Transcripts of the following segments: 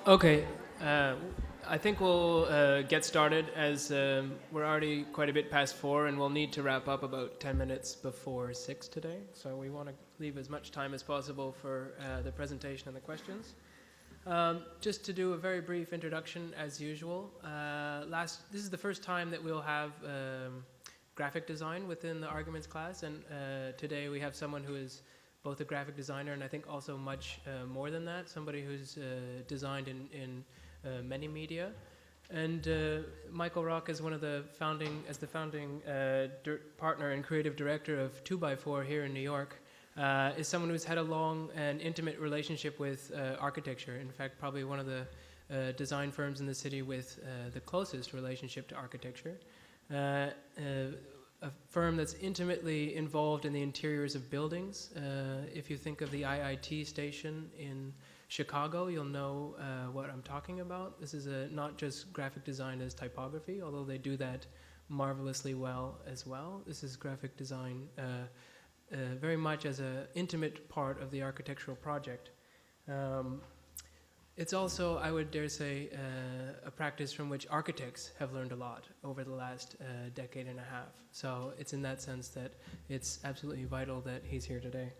Okay, uh, I think we'll get started as we're already quite a bit past 4 and we'll need to wrap up about 10 minutes before 6 today. So we want to leave as much time as possible for the presentation and the questions. Just to do a very brief introduction as usual. This is the first time that we'll have graphic design within the arguments class, and today we have someone who is both a graphic designer and I think also much more than that, somebody who's designed in many media. And Michael Rock is one of the founding partner and creative director of 2x4 here in New York, is someone who's had a long and intimate relationship with architecture. In fact, probably one of the design firms in the city with the closest relationship to architecture. A firm that's intimately involved in the interiors of buildings. If you think of the IIT station in Chicago, you'll know what I'm talking about. This is not just graphic design as typography, although they do that marvelously well as well. This is graphic design very much as an intimate part of the architectural project. It's also, I would dare say, a practice from which architects have learned a lot over the last decade and a half. So it's in that sense that it's absolutely vital that he's here today.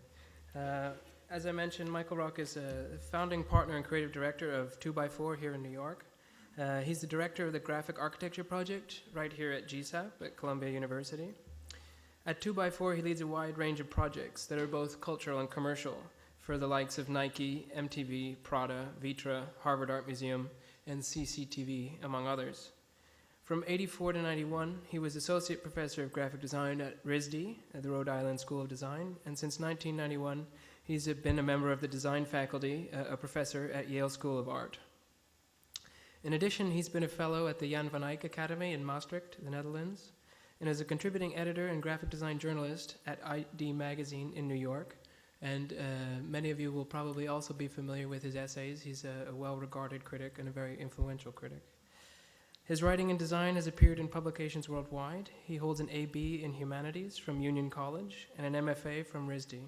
As I mentioned, Michael Rock is a founding partner and creative director of 2x4 here in New York. He's the director of the Graphic Architecture Project right here at GSAPP at Columbia University. At 2x4, he leads a wide range of projects that are both cultural and commercial, for the likes of Nike, MTV, Prada, Vitra, Harvard Art Museum, and CCTV, among others. From 84 to 91, he was Associate Professor of Graphic Design at RISD, at the Rhode Island School of Design, and since 1991, he's been a member of the design faculty, a professor at Yale School of Art. In addition, he's been a fellow at the Jan van Eyck Academy in Maastricht, the Netherlands, and is a contributing editor and graphic design journalist at ID Magazine in New York. And many of you will probably also be familiar with his essays. He's a well-regarded critic and a very influential critic. His writing and design has appeared in publications worldwide. He holds an AB in Humanities from Union College and an MFA from RISD.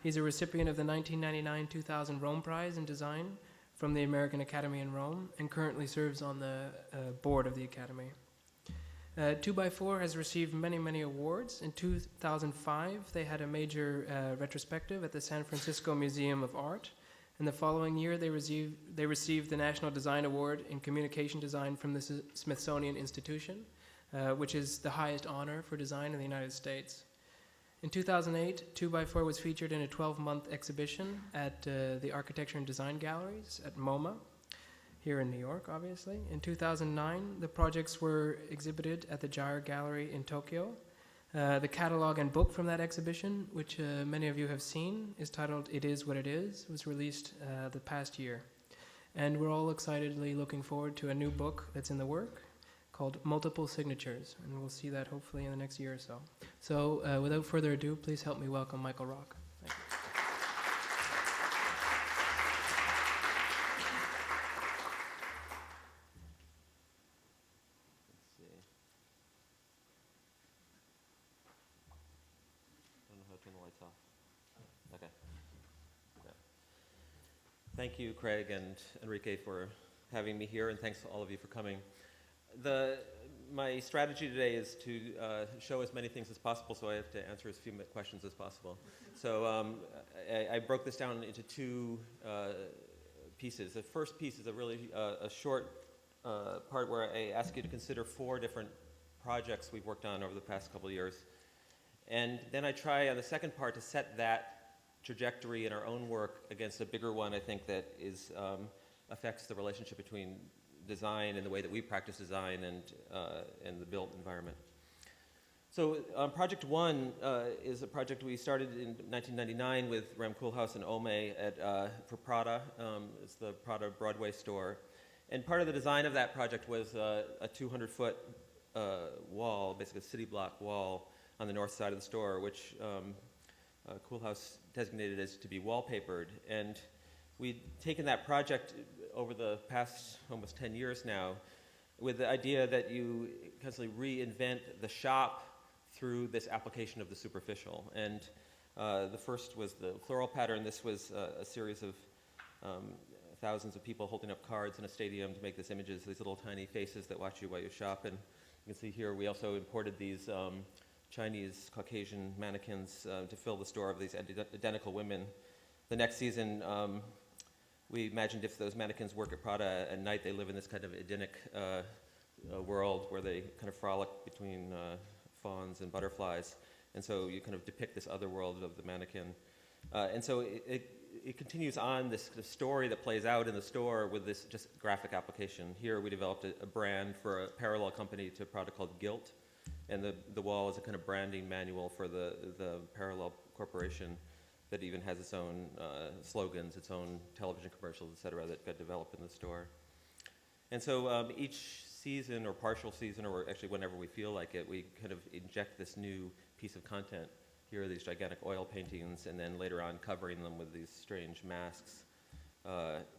He's a recipient of the 1999-2000 Rome Prize in Design from the American Academy in Rome and currently serves on the board of the Academy. 2x4 has received many, many awards. In 2005, they had a major retrospective at the San Francisco Museum of Art. And the following year, they received the National Design Award in Communication Design from the Smithsonian Institution, which is the highest honor for design in the United States. In 2008, 2x4 was featured in a 12-month exhibition at the Architecture and Design Galleries at MoMA, here in New York, obviously. In 2009, the projects were exhibited at the Gyre Gallery in Tokyo. The catalog and book from that exhibition, which many of you have seen, is titled It Is What It Is, was released the past year. And we're all excitedly looking forward to a new book that's in the work called Multiple Signatures, and we'll see that hopefully in the next year or so. So without further ado, please help me welcome Michael Rock. Thank you. Thank you, Craig and Enrique, for having me here, and thanks to all of you for coming. My strategy today is to show as many things as possible, so I have to answer as few questions as possible. So I broke this down into two pieces. The first piece is a short part where I ask you to consider 4 different projects we've worked on over the past couple of years. And then I try on the second part to set that trajectory in our own work against a bigger one, I think, that affects the relationship between design and the way that we practice design and the built environment. So project 1 is a project we started in 1999 with Rem Koolhaas and Ome for Prada. It's the Prada Broadway store. And part of the design of that project was a 200-foot wall, basically a city block wall on the north side of the store, which Koolhaas designated as to be wallpapered. And we'd taken that project over the past almost 10 years now with the idea that you constantly reinvent the shop through this application of the superficial. And the first was the floral pattern. This was a series of thousands of people holding up cards in a stadium to make these images, these little tiny faces that watch you while you shop. And you can see here we also imported these Chinese Caucasian mannequins to fill the store of these identical women. The next season, we imagined if those mannequins work at Prada at night, they live in this kind of Edenic world where they kind of frolic between fawns and butterflies. And so you kind of depict this other world of the mannequin. And so it continues on this story that plays out in the store with this just graphic application. Here we developed a brand for a parallel company to Prada called Gilt. And the wall is a kind of branding manual for the parallel corporation that even has its own slogans, its own television commercials, et cetera, that got developed in the store. And so each season or partial season, or actually whenever we feel like it, we kind of inject this new piece of content. Here are these gigantic oil paintings, and then later on covering them with these strange masks.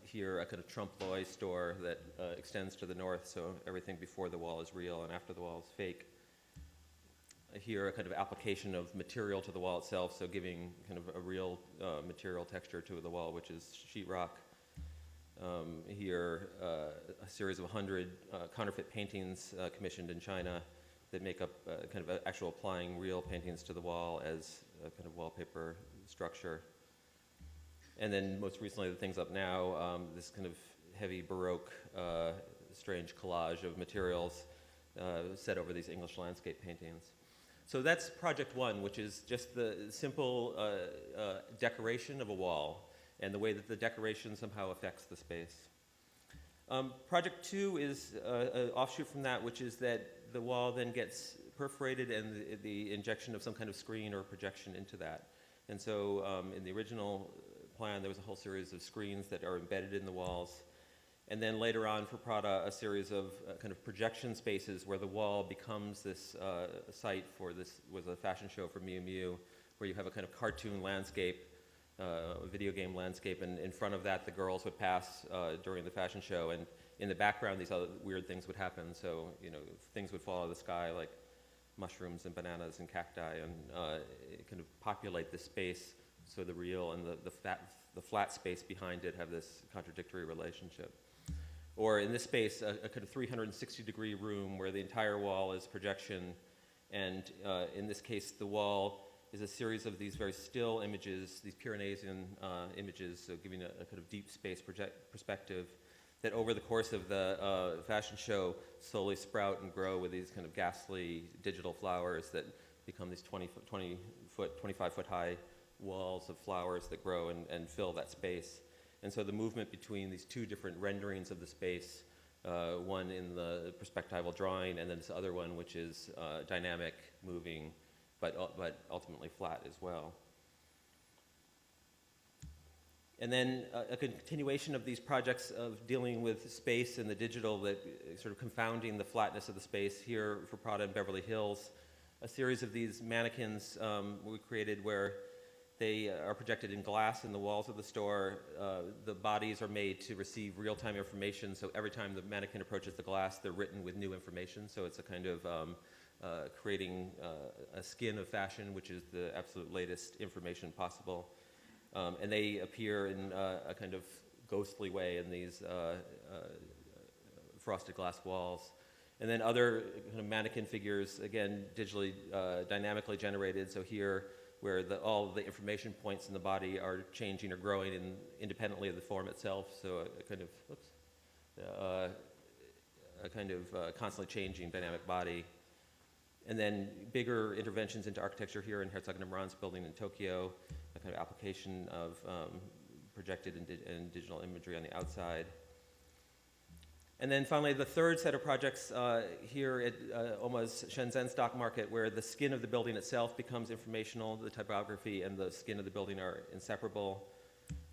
Here, a kind of trompe l'oeil store that extends to the north, so everything before the wall is real and after the wall is fake. Here, a kind of application of material to the wall itself, so giving kind of a real material texture to the wall, which is sheetrock. Here, a series of 100 counterfeit paintings commissioned in China that make up kind of actual applying real paintings to the wall as a kind of wallpaper structure. And then most recently, the things up now, this kind of heavy Baroque, strange collage of materials set over these English landscape paintings. So that's project one, which is just the simple decoration of a wall and the way that the decoration somehow affects the space. Project two is an offshoot from that, which is that the wall then gets perforated and the injection of some kind of screen or projection into that. And so in the original plan, there was a whole series of screens that are embedded in the walls. And then later on for Prada, a series of kind of projection spaces where the wall becomes this site for this, was a fashion show for Miu Miu, where you have a kind of cartoon landscape, a video game landscape, and in front of that the girls would pass during the fashion show, and in the background these other weird things would happen. So, you know, things would fall out of the sky like mushrooms and bananas and cacti, and kind of populate the space, so the real and the flat space behind it have this contradictory relationship. Or in this space, a kind of 360-degree room where the entire wall is projection, and in this case, the wall is a series of these very still images, these Piranesian images, so giving a kind of deep space perspective that over the course of the fashion show slowly sprout and grow with these kind of ghastly digital flowers that become these 25-foot high walls of flowers that grow and fill that space. And so the movement between these two different renderings of the space, one in the perspectival drawing and then this other one which is dynamic, moving, but ultimately flat as well. And then a continuation of these projects of dealing with space and the digital, that sort of confounding the flatness of the space. Here for Prada in Beverly Hills, a series of these mannequins we created where they are projected in glass in the walls of the store. The bodies are made to receive real-time information, so every time the mannequin approaches the glass, they're written with new information. So it's a kind of creating a skin of fashion, which is the absolute latest information possible. And they appear in a kind of ghostly way in these frosted glass walls. And then other kind of mannequin figures, again, digitally, dynamically generated. So here, where all the information points in the body are changing or growing independently of the form itself. So a kind of constantly changing dynamic body. And then bigger interventions into architecture here in Herzog & Imran's building in Tokyo, a kind of application of projected and digital imagery on the outside. And then finally, the third set of projects here at Oma's Shenzhen stock market, where the skin of the building itself becomes informational, the typography and the skin of the building are inseparable.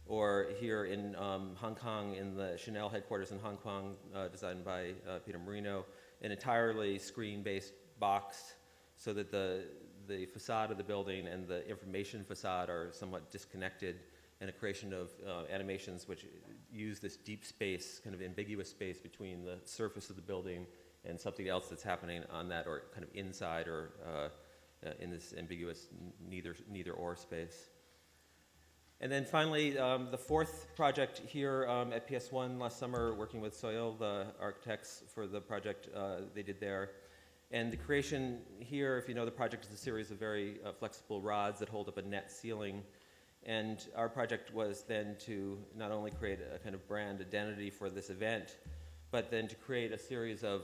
Or here in Hong Kong, in the Chanel headquarters in Hong Kong, designed by Peter Marino, an entirely screen-based box, so that the facade of the building and the information facade are somewhat disconnected, and a creation of animations which use this deep space, kind of ambiguous space between the surface of the building and something else that's happening on that, or kind of inside, or in this ambiguous neither or space. And then finally, the fourth project here at PS1 last summer, working with Soil, the architects for the project they did there. And the creation here, if you know the project, is a series of very flexible rods that hold up a net ceiling. And our project was then to not only create a kind of brand identity for this event, but then to create a series of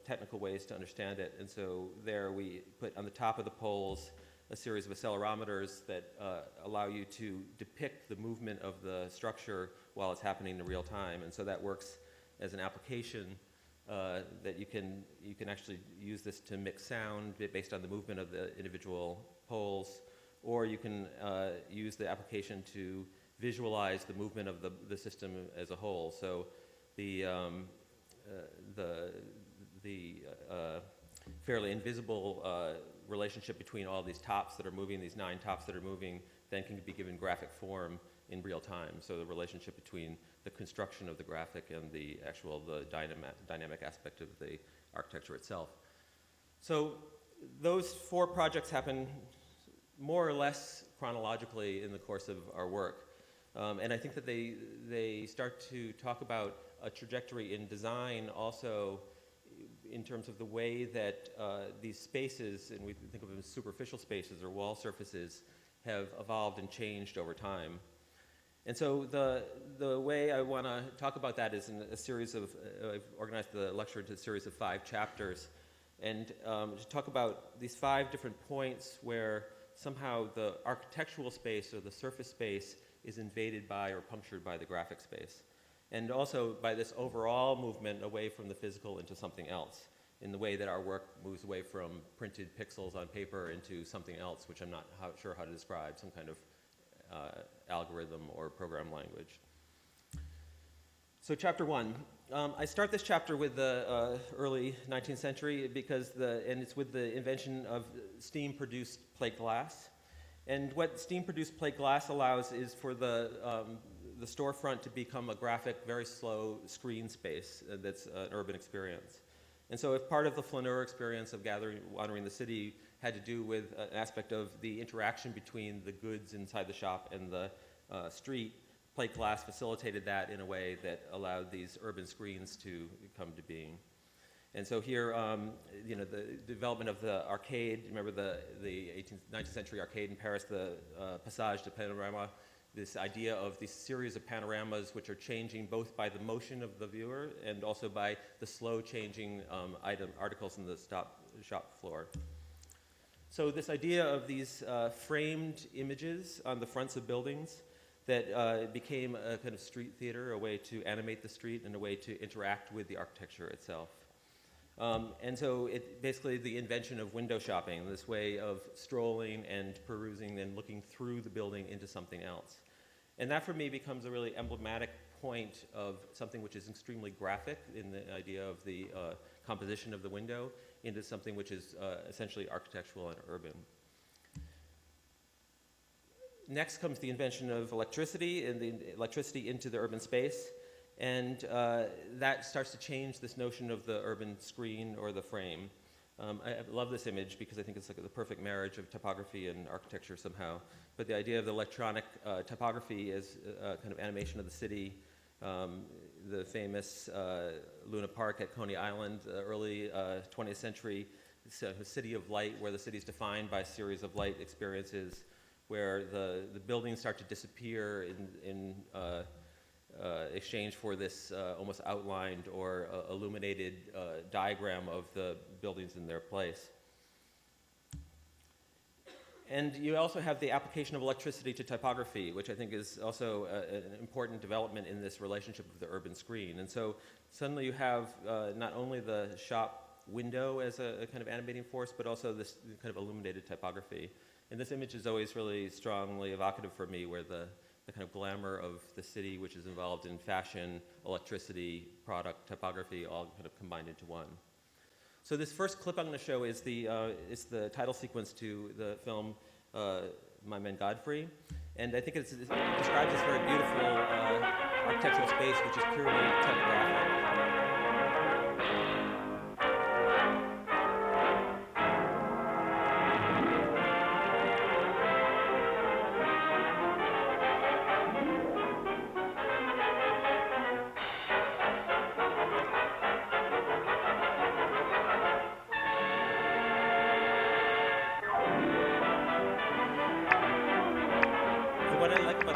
technical ways to understand it. And so there we put on the top of the poles a series of accelerometers that allow you to depict the movement of the structure while it's happening in real time. And so that works as an application that you can actually use this to mix sound based on the movement of the individual poles, or you can use the application to visualize the movement of the system as a whole. So the fairly invisible relationship between all these tops that are moving, these 9 tops that are moving, then can be given graphic form in real time. So the relationship between the construction of the graphic and the dynamic aspect of the architecture itself. So those 4 projects happen more or less chronologically in the course of our work. And I think that they start to talk about a trajectory in design also in terms of the way that these spaces, and we think of them as superficial spaces or wall surfaces, have evolved and changed over time. And so the way I want to talk about that is in a series of, I've organized the lecture into a series of 5 chapters, and to talk about these 5 different points where somehow the architectural space or the surface space is invaded by or punctured by the graphic space. And also by this overall movement away from the physical into something else, in the way that our work moves away from printed pixels on paper into something else, which I'm not sure how to describe, some kind of algorithm or program language. So chapter 1. I start this chapter with the early 19th century because and it's with the invention of steam-produced plate glass. And what steam-produced plate glass allows is for the storefront to become a graphic, very slow screen space that's an urban experience. And so if part of the flaneur experience of wandering the city had to do with an aspect of the interaction between the goods inside the shop and the street, plate glass facilitated that in a way that allowed these urban screens to come to being. And so here, the development of the arcade, remember the 19th century arcade in Paris, the Passage de Panorama, this idea of these series of panoramas which are changing both by the motion of the viewer and also by the slow changing articles in the shop floor. So this idea of these framed images on the fronts of buildings that became a kind of street theater, a way to animate the street and a way to interact with the architecture itself. And so it basically the invention of window shopping, this way of strolling and perusing and looking through the building into something else. And that for me becomes a really emblematic point of something which is extremely graphic in the idea of the composition of the window into something which is essentially architectural and urban. Next comes the invention of electricity and the electricity into the urban space. And that starts to change this notion of the urban screen or the frame. I love this image because I think it's like the perfect marriage of typography and architecture somehow. But the idea of the electronic typography as a kind of animation of the city, the famous Luna Park at Coney Island, early 20th century, a city of light where the city is defined by a series of light experiences where the buildings start to disappear in exchange for this almost outlined or illuminated diagram of the buildings in their place. And you also have the application of electricity to typography, which I think is also an important development in this relationship of the urban screen. And so suddenly you have not only the shop window as a kind of animating force, but also this kind of illuminated typography. And this image is always really strongly evocative for me, where the kind of glamour of the city, which is involved in fashion, electricity, product, typography, all kind of combined into one. So this first clip I'm going to show is the title sequence to the film My Man Godfrey. And I think it describes this very beautiful architectural space, which is purely typographic.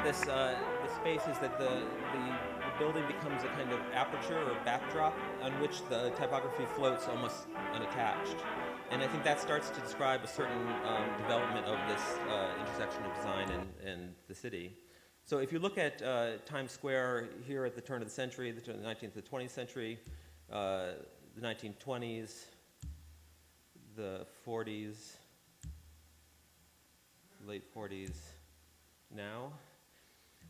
this space is that the building becomes a kind of aperture or backdrop on which the typography floats almost unattached. And I think that starts to describe a certain development of this intersection of design and the city. So if you look at Times Square here at the turn of the century, the 19th to the 20th century, the 1920s, the 40s, late 40s now,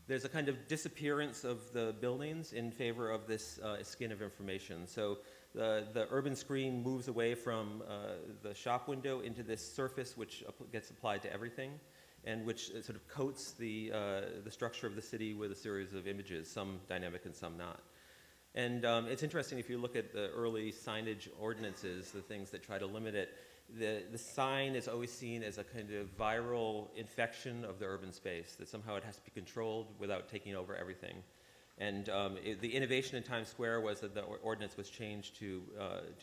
there's a kind of disappearance of the buildings in favor of this skin of information. So the urban screen moves away from the shop window into this surface which gets applied to everything, and which sort of coats the structure of the city with a series of images, some dynamic and some not. And it's interesting if you look at the early signage ordinances, the things that try to limit it, the sign is always seen as a kind of viral infection of the urban space, that somehow it has to be controlled without taking over everything. And the innovation in Times Square was that the ordinance was changed to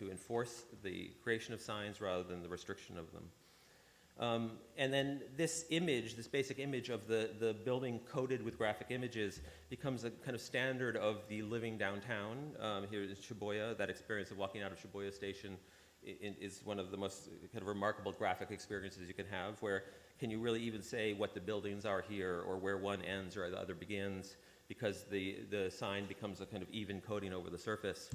enforce the creation of signs rather than the restriction of them. And then this image, this basic image of the building coated with graphic images becomes a kind of standard of the living downtown. Here is Shibuya. That experience of walking out of Shibuya Station is one of the most kind of remarkable graphic experiences you can have, where can you really even say what the buildings are here or where one ends or the other begins, because the sign becomes a kind of even coating over the surface.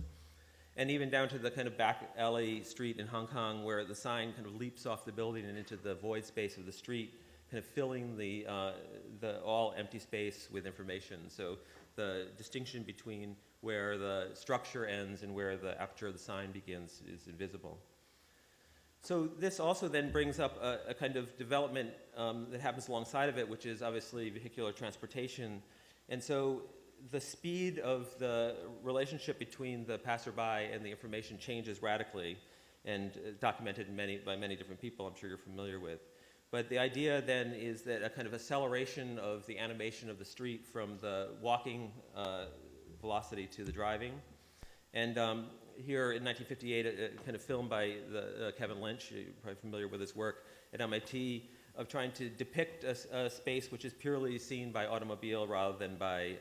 And even down to the kind of back alley street in Hong Kong, where the sign kind of leaps off the building and into the void space of the street, kind of filling the all empty space with information. So the distinction between where the structure ends and where the aperture of the sign begins is invisible. So this also then brings up a kind of development that happens alongside of it, which is obviously vehicular transportation. And so the speed of the relationship between the passerby and the information changes radically, and documented by many different people I'm sure you're familiar with. But the idea then is that a kind of acceleration of the animation of the street from the walking velocity to the driving. And here in 1958, a kind of film by Kevin Lynch, you're probably familiar with his work at MIT, of trying to depict a space which is purely seen by automobile rather than by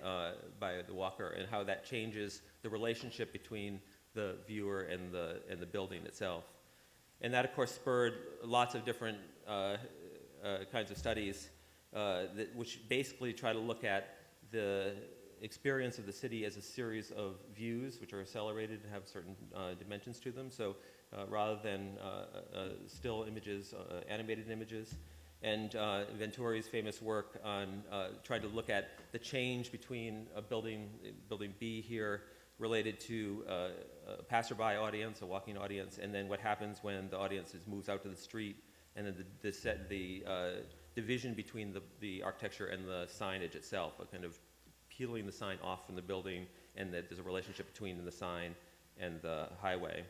the walker, and how that changes the relationship between the viewer and the building itself. And that, of course, spurred lots of different kinds of studies which basically try to look at the experience of the city as a series of views which are accelerated and have certain dimensions to them. So rather than still images, animated images. And Venturi's famous work on trying to look at the change between a building B here related to a passerby audience, a walking audience, and then what happens when the audience moves out to the street, and then the division between the architecture and the signage itself, a kind of peeling the sign off from the building, and that there's a relationship between the sign and the highway.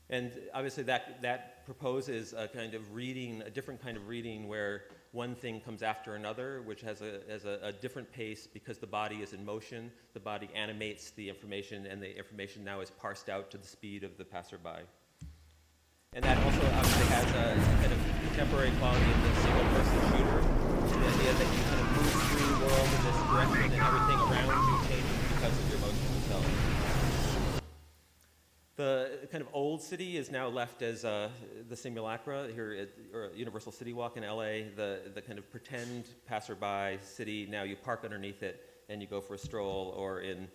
And obviously that proposes a kind of reading, a different kind of reading, where one thing comes after another, which has a different pace because the body is in motion, the body animates the information, and the information now is parsed out to the speed of the passerby. And that also obviously has a kind of contemporary quality of the single-person shooter, the idea that you kind of move through the world in this direction and everything around you changes because of your motion itself. The kind of old city is now left as the simulacra here at Universal City Walk in LA, the kind of pretend passerby city. Now you park underneath it and you go for a stroll, or in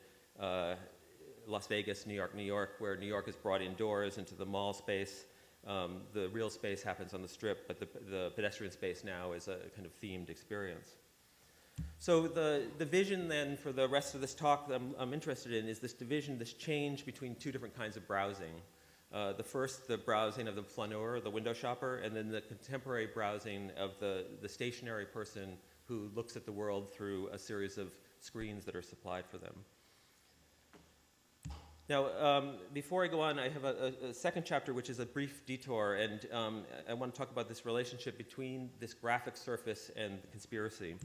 Las Vegas, New York, where New York is brought indoors into the mall space. The real space happens on the Strip, but the pedestrian space now is a kind of themed experience. So the vision then for the rest of this talk that I'm interested in is this division, this change between two different kinds of browsing. The first, the browsing of the flaneur, the window shopper, and then the contemporary browsing of the stationary person who looks at the world through a series of screens that are supplied for them. Now, before I go on, I have a second chapter, which is a brief detour, and I want to talk about this relationship between this graphic surface and the conspiracy.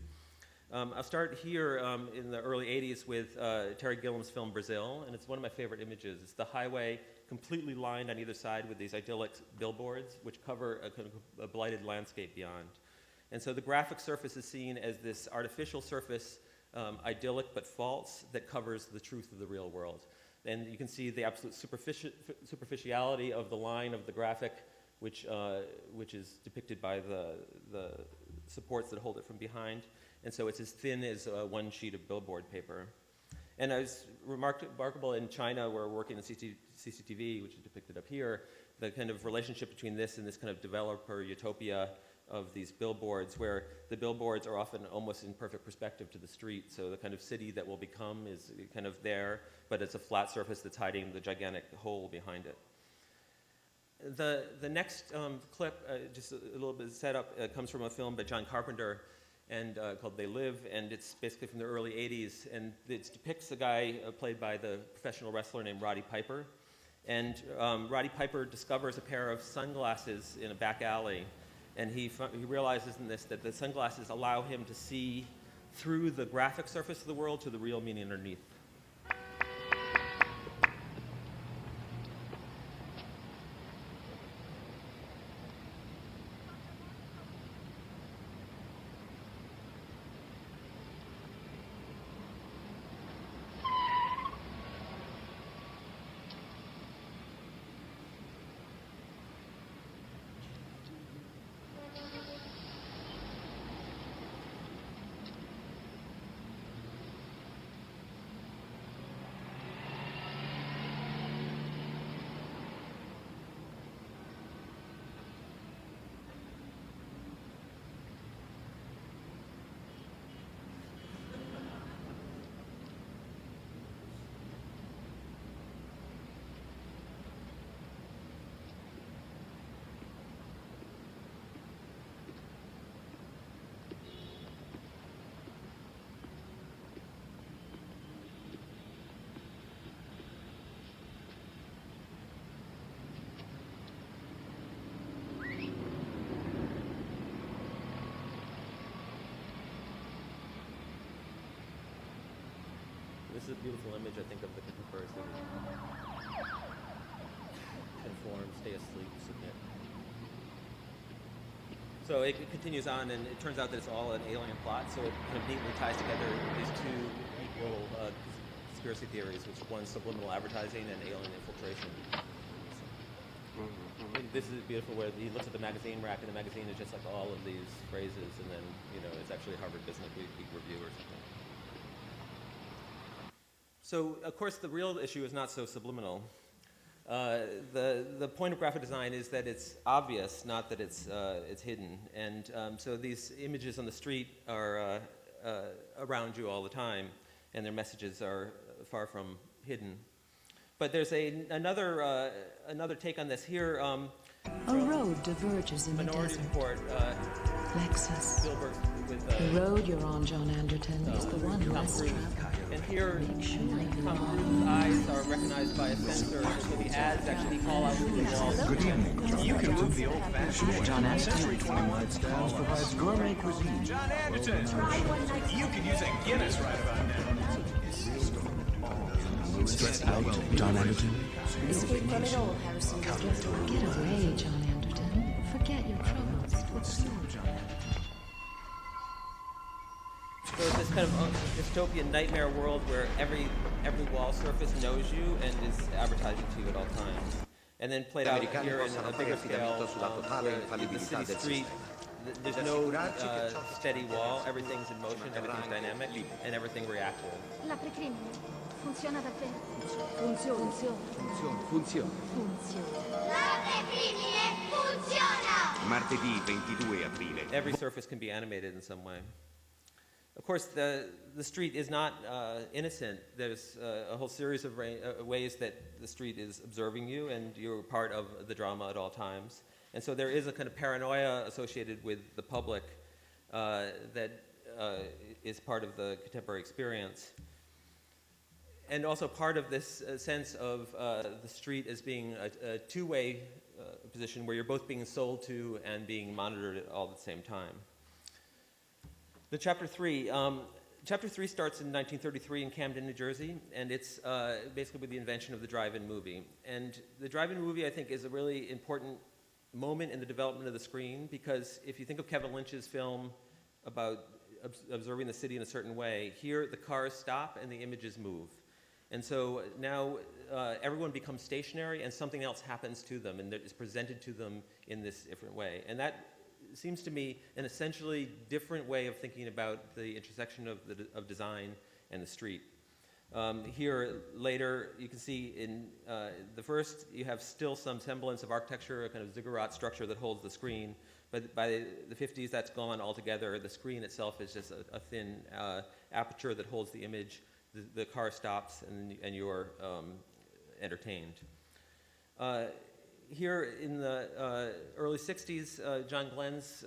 I'll start here in the early 80s with Terry Gilliam's film Brazil, and it's one of my favorite images. It's the highway completely lined on either side with these idyllic billboards, which cover a blighted landscape beyond. And so the graphic surface is seen as this artificial surface, idyllic but false, that covers the truth of the real world. And you can see the absolute superficiality of the line of the graphic, which is depicted by the supports that hold it from behind. And so it's as thin as one sheet of billboard paper. And it was remarkable in China, where we're working in CCTV, which is depicted up here, the kind of relationship between this and this kind of developer utopia of these billboards, where the billboards are often almost in perfect perspective to the street. So the kind of city that will become is kind of there, but it's a flat surface that's hiding the gigantic hole behind it. The next clip, just a little bit of setup, comes from a film by John Carpenter and called They Live, and it's basically from the early 80s, and it depicts a guy played by the professional wrestler named Roddy Piper. And Roddy Piper discovers a pair of sunglasses in a back alley, and he realizes in this that the sunglasses allow him to see through the graphic surface of the world to the real meaning underneath. This is a beautiful image, I think, of the contemporary city. Conform, stay asleep, submit. So it continues on, and it turns out that it's all an alien plot, so it kind of neatly ties together these two equal conspiracy theories, which one subliminal advertising and alien infiltration. And this is beautiful, where he looks at the magazine rack, and the magazine is just like all of these phrases, and then, you know, it's actually a Harvard Business Week review or something. So, of course, the real issue is not so subliminal. The point of graphic design is that it's obvious, not that it's hidden. And so these images on the street are around you all the time, and their messages are far from hidden. But there's another take on this here. A road diverges in the Minority desert. Report. Lexus. Spielberg with The road you're on, John Anderton, is the one Tom less Cruise. traveled. And here, Make sure you Tom are. Cruise's eyes are recognized by a sensor, and so the ads actually call out to the wall. Good evening. You can do the old-fashioned John Century 21 stands provides gourmet cuisine. John Anderton, you can use a Guinness right about now. Stressed out, John Anderton. Escape from it all, Harrison. Get away, John Anderton. Forget your troubles. So it's this kind of dystopian nightmare world where every wall surface knows you and is advertising to you at all times. And then played out here in a bigger scale, where in the city street, there's no steady wall. Everything's in motion, everything's dynamic, and everything reactive. L'aprecrimine funziona davvero? Funziona. Funziona. L'aprecrimine funziona! Martedì 22 aprile. Every surface can be animated in some way. Of course, the street is not innocent. There's a whole series of ways that the street is observing you, and you're part of the drama at all times. And so there is a kind of paranoia associated with the public that is part of the contemporary experience. And also part of this sense of the street as being a two-way position where you're both being sold to and being monitored all at the same time. The Chapter 3 starts in 1933 in Camden, New Jersey, and it's basically with the invention of the drive-in movie. And the drive-in movie, I think, is a really important moment in the development of the screen, because if you think of Kevin Lynch's film about observing the city in a certain way, here the cars stop and the images move. And so now everyone becomes stationary and something else happens to them and is presented to them in this different way. And that seems to me an essentially different way of thinking about the intersection of design and the street. Here later you can see in the first you have still some semblance of architecture, a kind of ziggurat structure that holds the screen, but by the 50s that's gone altogether. The screen itself is just a thin aperture that holds the image. The car stops and you're entertained. Here in the early 60s, John Glenn's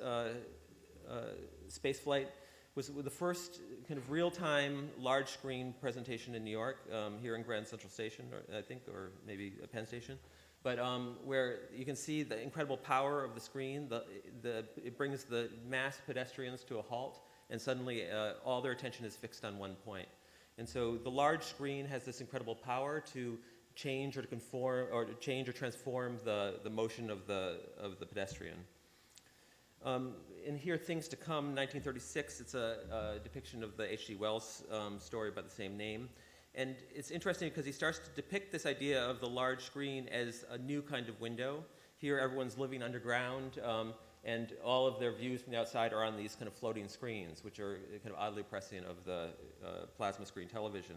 spaceflight was the first kind of real-time large screen presentation in New York, here in Grand Central Station, I think, or maybe Penn Station, but where you can see the incredible power of the screen. It brings the mass pedestrians to a halt, and suddenly all their attention is fixed on one point. And so the large screen has this incredible power to change or to conform or to change or transform the motion of the pedestrian. And here, Things to Come, 1936, it's a depiction of the H.G. Wells story by the same name. And it's interesting because he starts to depict this idea of the large screen as a new kind of window. Here everyone's living underground, and all of their views from the outside are on these kind of floating screens, which are kind of oddly prescient of the plasma screen television.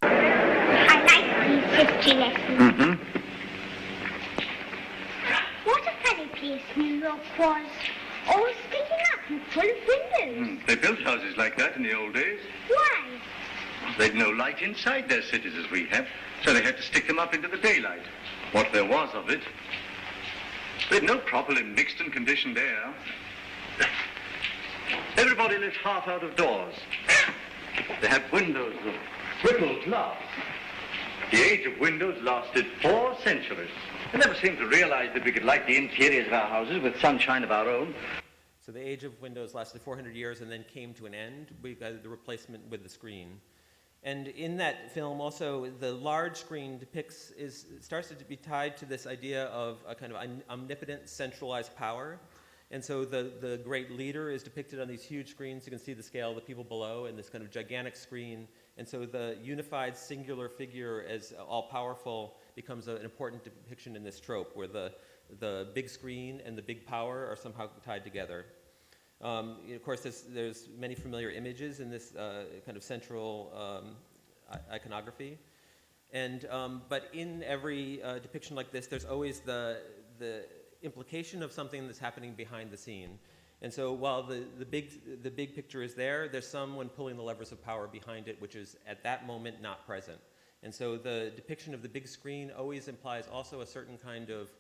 I like these history lessons. Mm-hmm. What a funny place New York was. All sticking up and full of windows. They built houses like that in the old days. Why? They'd no light inside their cities as we have, so they had to stick them up into the daylight. What there was of it. They'd no properly mixed and conditioned air. Everybody lived half out of doors. They had windows of whittled glass. The age of windows lasted 4 centuries. We never seemed to realize that we could light the interiors of our houses with sunshine of our own. So the age of windows lasted 400 years and then came to an end. We got the replacement with the screen. And in that film also, the large screen starts to be tied to this idea of a kind of omnipotent centralized power. And so the great leader is depicted on these huge screens. You can see the scale of the people below and this kind of gigantic screen. And so the unified singular figure as all-powerful becomes an important depiction in this trope, where the big screen and the big power are somehow tied together. Of course, there's many familiar images in this kind of central iconography. And, but in every depiction like this, there's always the implication of something that's happening behind the scene. And so while the big picture is there, there's someone pulling the levers of power behind it, which is at that moment not present. And so the depiction of the big screen always implies also a certain kind of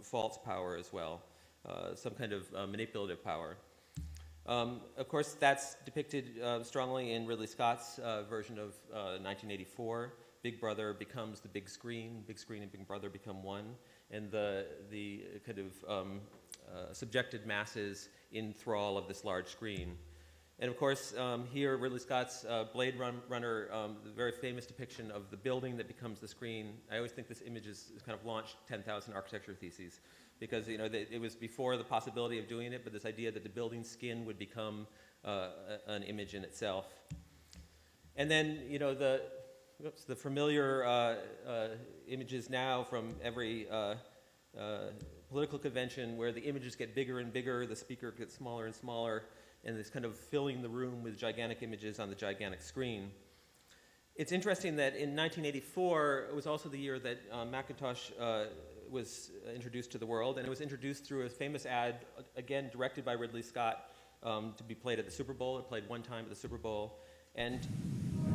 false power as well, some kind of manipulative power. Of course, that's depicted strongly in Ridley Scott's version of 1984. Big Brother becomes the big screen and Big Brother become one, and the kind of subjected masses in thrall of this large screen. And of course, here Ridley Scott's Blade Runner, the very famous depiction of the building that becomes the screen. I always think this image is kind of launched 10,000 architecture theses, because it was before the possibility of doing it, but this idea that the building skin would become an image in itself. And then the familiar images now from every political convention, where the images get bigger and bigger, the speaker gets smaller and smaller, and it's kind of filling the room with gigantic images on the gigantic screen. It's interesting that in 1984, it was also the year that Macintosh was introduced to the world, and it was introduced through a famous ad, again directed by Ridley Scott, to be played at the Super Bowl. It played one time at the Super Bowl. And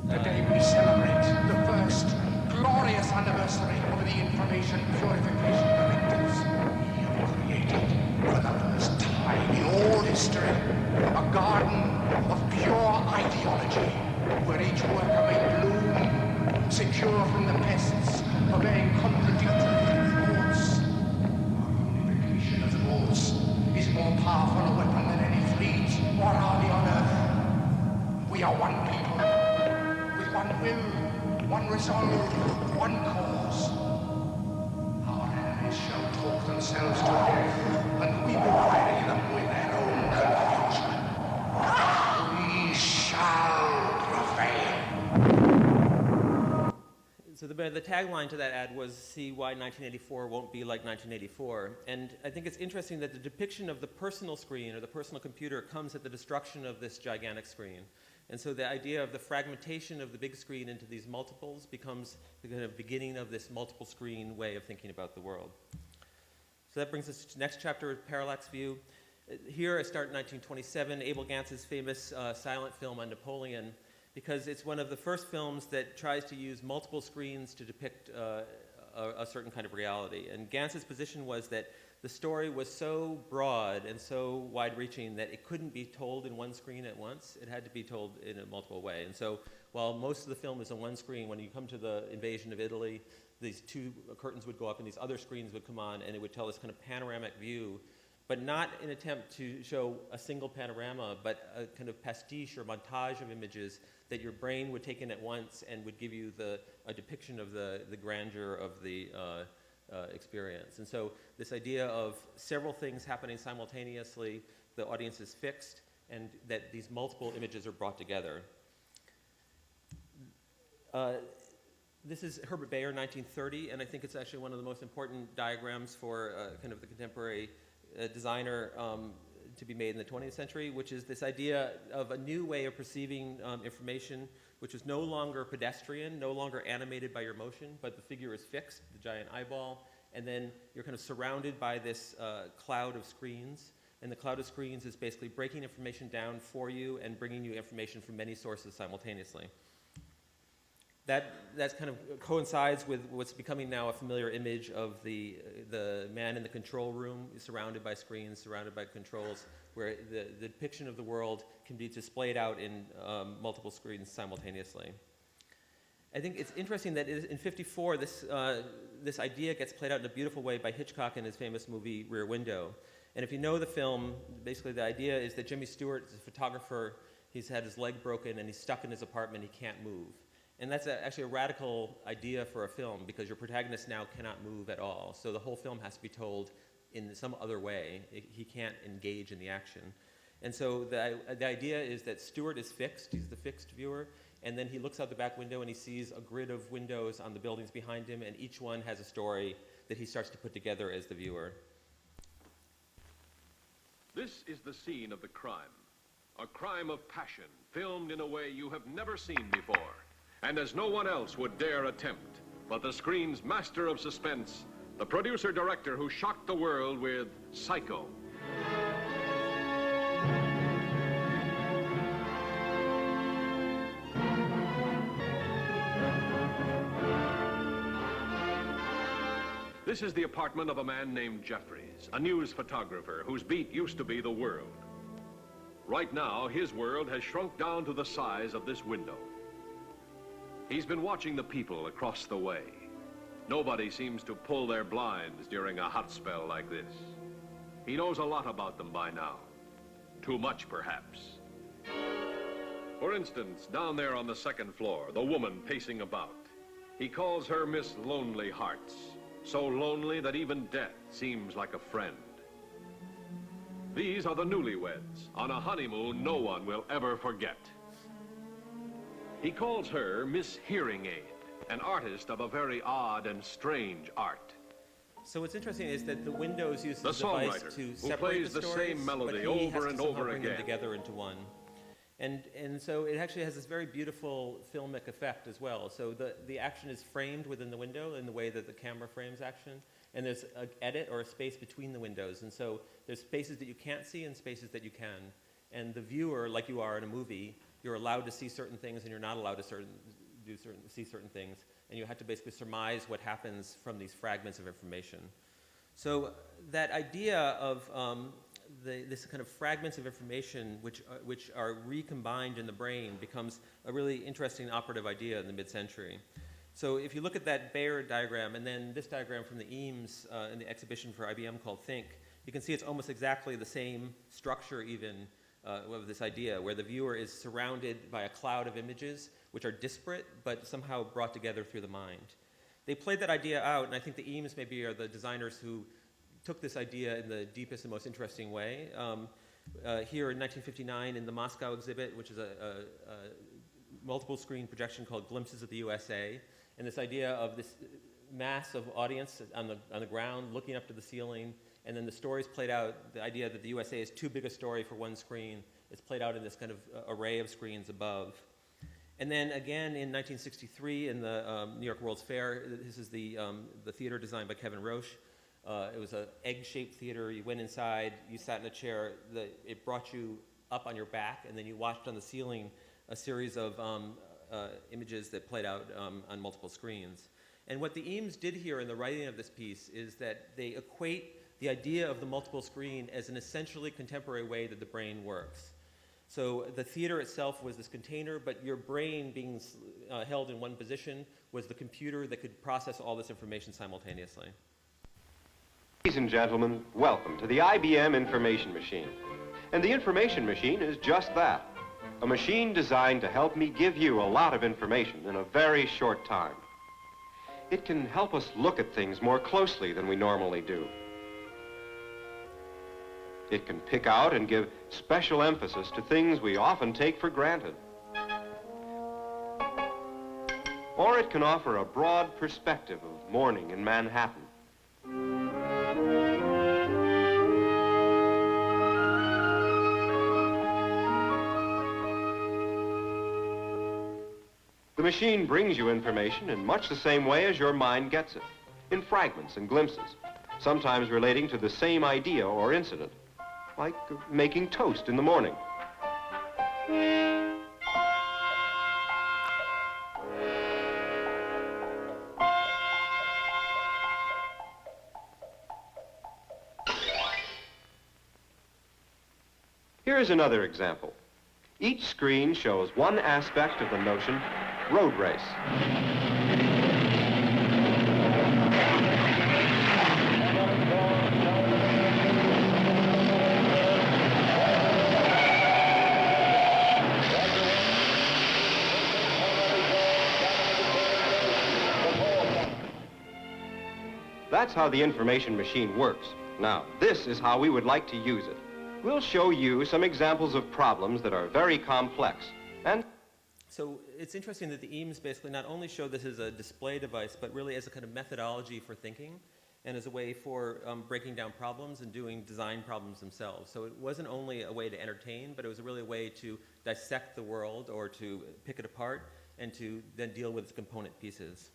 today we celebrate the first glorious anniversary of the information purification directives. We have created, for the first time in all history, a garden of pure ideology, where each worker may bloom, secure from the pests, obeying contradictory thoughts. Our unification of thoughts is more powerful a weapon than any fleet or army on earth. We are one people, with one will, one resolve, one cause. Our enemies shall talk themselves themselves to death, and we will bury them with their own confusion. We shall prevail. So the tagline to that ad was, "See why 1984 won't be like 1984." And I think it's interesting that the depiction of the personal screen or the personal computer comes at the destruction of this gigantic screen. And so the idea of the fragmentation of the big screen into these multiples becomes the kind of beginning of this multiple screen way of thinking about the world. So that brings us to the next chapter, parallax view. Here I start in 1927, Abel Gantz's famous silent film on Napoleon, because it's one of the first films that tries to use multiple screens to depict a certain kind of reality. And Gantz's position was that the story was so broad and so wide-reaching that it couldn't be told in one screen at once. It had to be told in a multiple way. And so while most of the film is on one screen, when you come to the invasion of Italy, these two curtains would go up and these other screens would come on, and it would tell this kind of panoramic view, but not an attempt to show a single panorama, but a kind of pastiche or montage of images that your brain would take in at once and would give you a depiction of the grandeur of the experience. And so this idea of several things happening simultaneously, the audience is fixed, and that these multiple images are brought together. This is Herbert Bayer, 1930, and I think it's actually one of the most important diagrams for kind of the contemporary designer to be made in the 20th century, which is this idea of a new way of perceiving information, which is no longer pedestrian, no longer animated by your motion, but the figure is fixed, the giant eyeball, and then you're kind of surrounded by this cloud of screens, and the cloud of screens is basically breaking information down for you and bringing you information from many sources simultaneously. That kind of coincides with what's becoming now a familiar image of the man in the control room surrounded by screens, surrounded by controls, where the depiction of the world can be displayed out in multiple screens simultaneously. I think it's interesting that in '54, this idea gets played out in a beautiful way by Hitchcock in his famous movie Rear Window. And if you know the film, basically the idea is that Jimmy Stewart is a photographer. He's had his leg broken and he's stuck in his apartment. He can't move. And that's actually a radical idea for a film, because your protagonist now cannot move at all. So the whole film has to be told in some other way. He can't engage in the action. And so the idea is that Stewart is fixed. He's the fixed viewer. And then he looks out the back window and he sees a grid of windows on the buildings behind him, and each one has a story that he starts to put together as the viewer. This is the scene of the crime. A crime of passion, filmed in a way you have never seen before, and as no one else would dare attempt. But the screen's master of suspense, the producer-director who shocked the world with Psycho. This is the apartment of a man named Jeffries, a news photographer whose beat used to be the world. Right now, his world has shrunk down to the size of this window. He's been watching the people across the way. Nobody seems to pull their blinds during a hot spell like this. He knows a lot about them by now. Too much, perhaps. For instance, down there on the second floor, the woman pacing about. He calls her Miss Lonely Hearts. So lonely that even death seems like a friend. These are the newlyweds, on a honeymoon no one will ever forget. He calls her Miss Hearing Aid, an artist of a very odd and strange art. So what's interesting is that the Windows uses the the device songwriter to who separate plays the the stories, same melody but he has over to and somehow over bring them again. together into one. And so it actually has this very beautiful filmic effect as well. So the action is framed within the window in the way that the camera frames action, and there's an edit or a space between the windows. And so there's spaces that you can't see and spaces that you can. And the viewer, like you are in a movie, you're allowed to see certain things and you're not allowed to see certain things. And you have to basically surmise what happens from these fragments of information. So that idea of this kind of fragments of information which are recombined in the brain becomes a really interesting operative idea in the mid-century. So if you look at that Bayer diagram and then this diagram from the Eames in the exhibition for IBM called Think, you can see it's almost exactly the same structure even of this idea, where the viewer is surrounded by a cloud of images which are disparate but somehow brought together through the mind. They played that idea out, and I think the Eames maybe are the designers who took this idea in the deepest and most interesting way. Here in 1959 in the Moscow exhibit, which is a multiple screen projection called Glimpses of the USA, and this idea of this mass of audience on the ground looking up to the ceiling, and then the story's played out, the idea that the USA is too big a story for one screen, it's played out in this kind of array of screens above. And then again in 1963 in the New York World's Fair, this is the theater designed by Kevin Roche. It was an egg-shaped theater. You went inside, you sat in a chair, it brought you up on your back, and then you watched on the ceiling a series of images that played out on multiple screens. And what the Eames did here in the writing of this piece is that they equate the idea of the multiple screen as an essentially contemporary way that the brain works. So the theater itself was this container, but your brain being held in one position was the computer that could process all this information simultaneously. Ladies and gentlemen, welcome to the IBM Information Machine. And the Information Machine is just that, a machine designed to help me give you a lot of information in a very short time. It can help us look at things more closely than we normally do. It can pick out and give special emphasis to things we often take for granted. Or it can offer a broad perspective of morning in Manhattan. The machine brings you information in much the same way as your mind gets it, in fragments and glimpses, sometimes relating to the same idea or incident, like making toast in the morning. Here's another example. Each screen shows one aspect of the notion road race. That's how the information machine works. Now, this is how we would like to use it. We'll show you some examples of problems that are very complex. And so it's interesting that the Eames basically not only show this as a display device, but really as a kind of methodology for thinking and as a way for breaking down problems and doing design problems themselves. So it wasn't only a way to entertain, but it was really a way to dissect the world or to pick it apart and to then deal with its component pieces.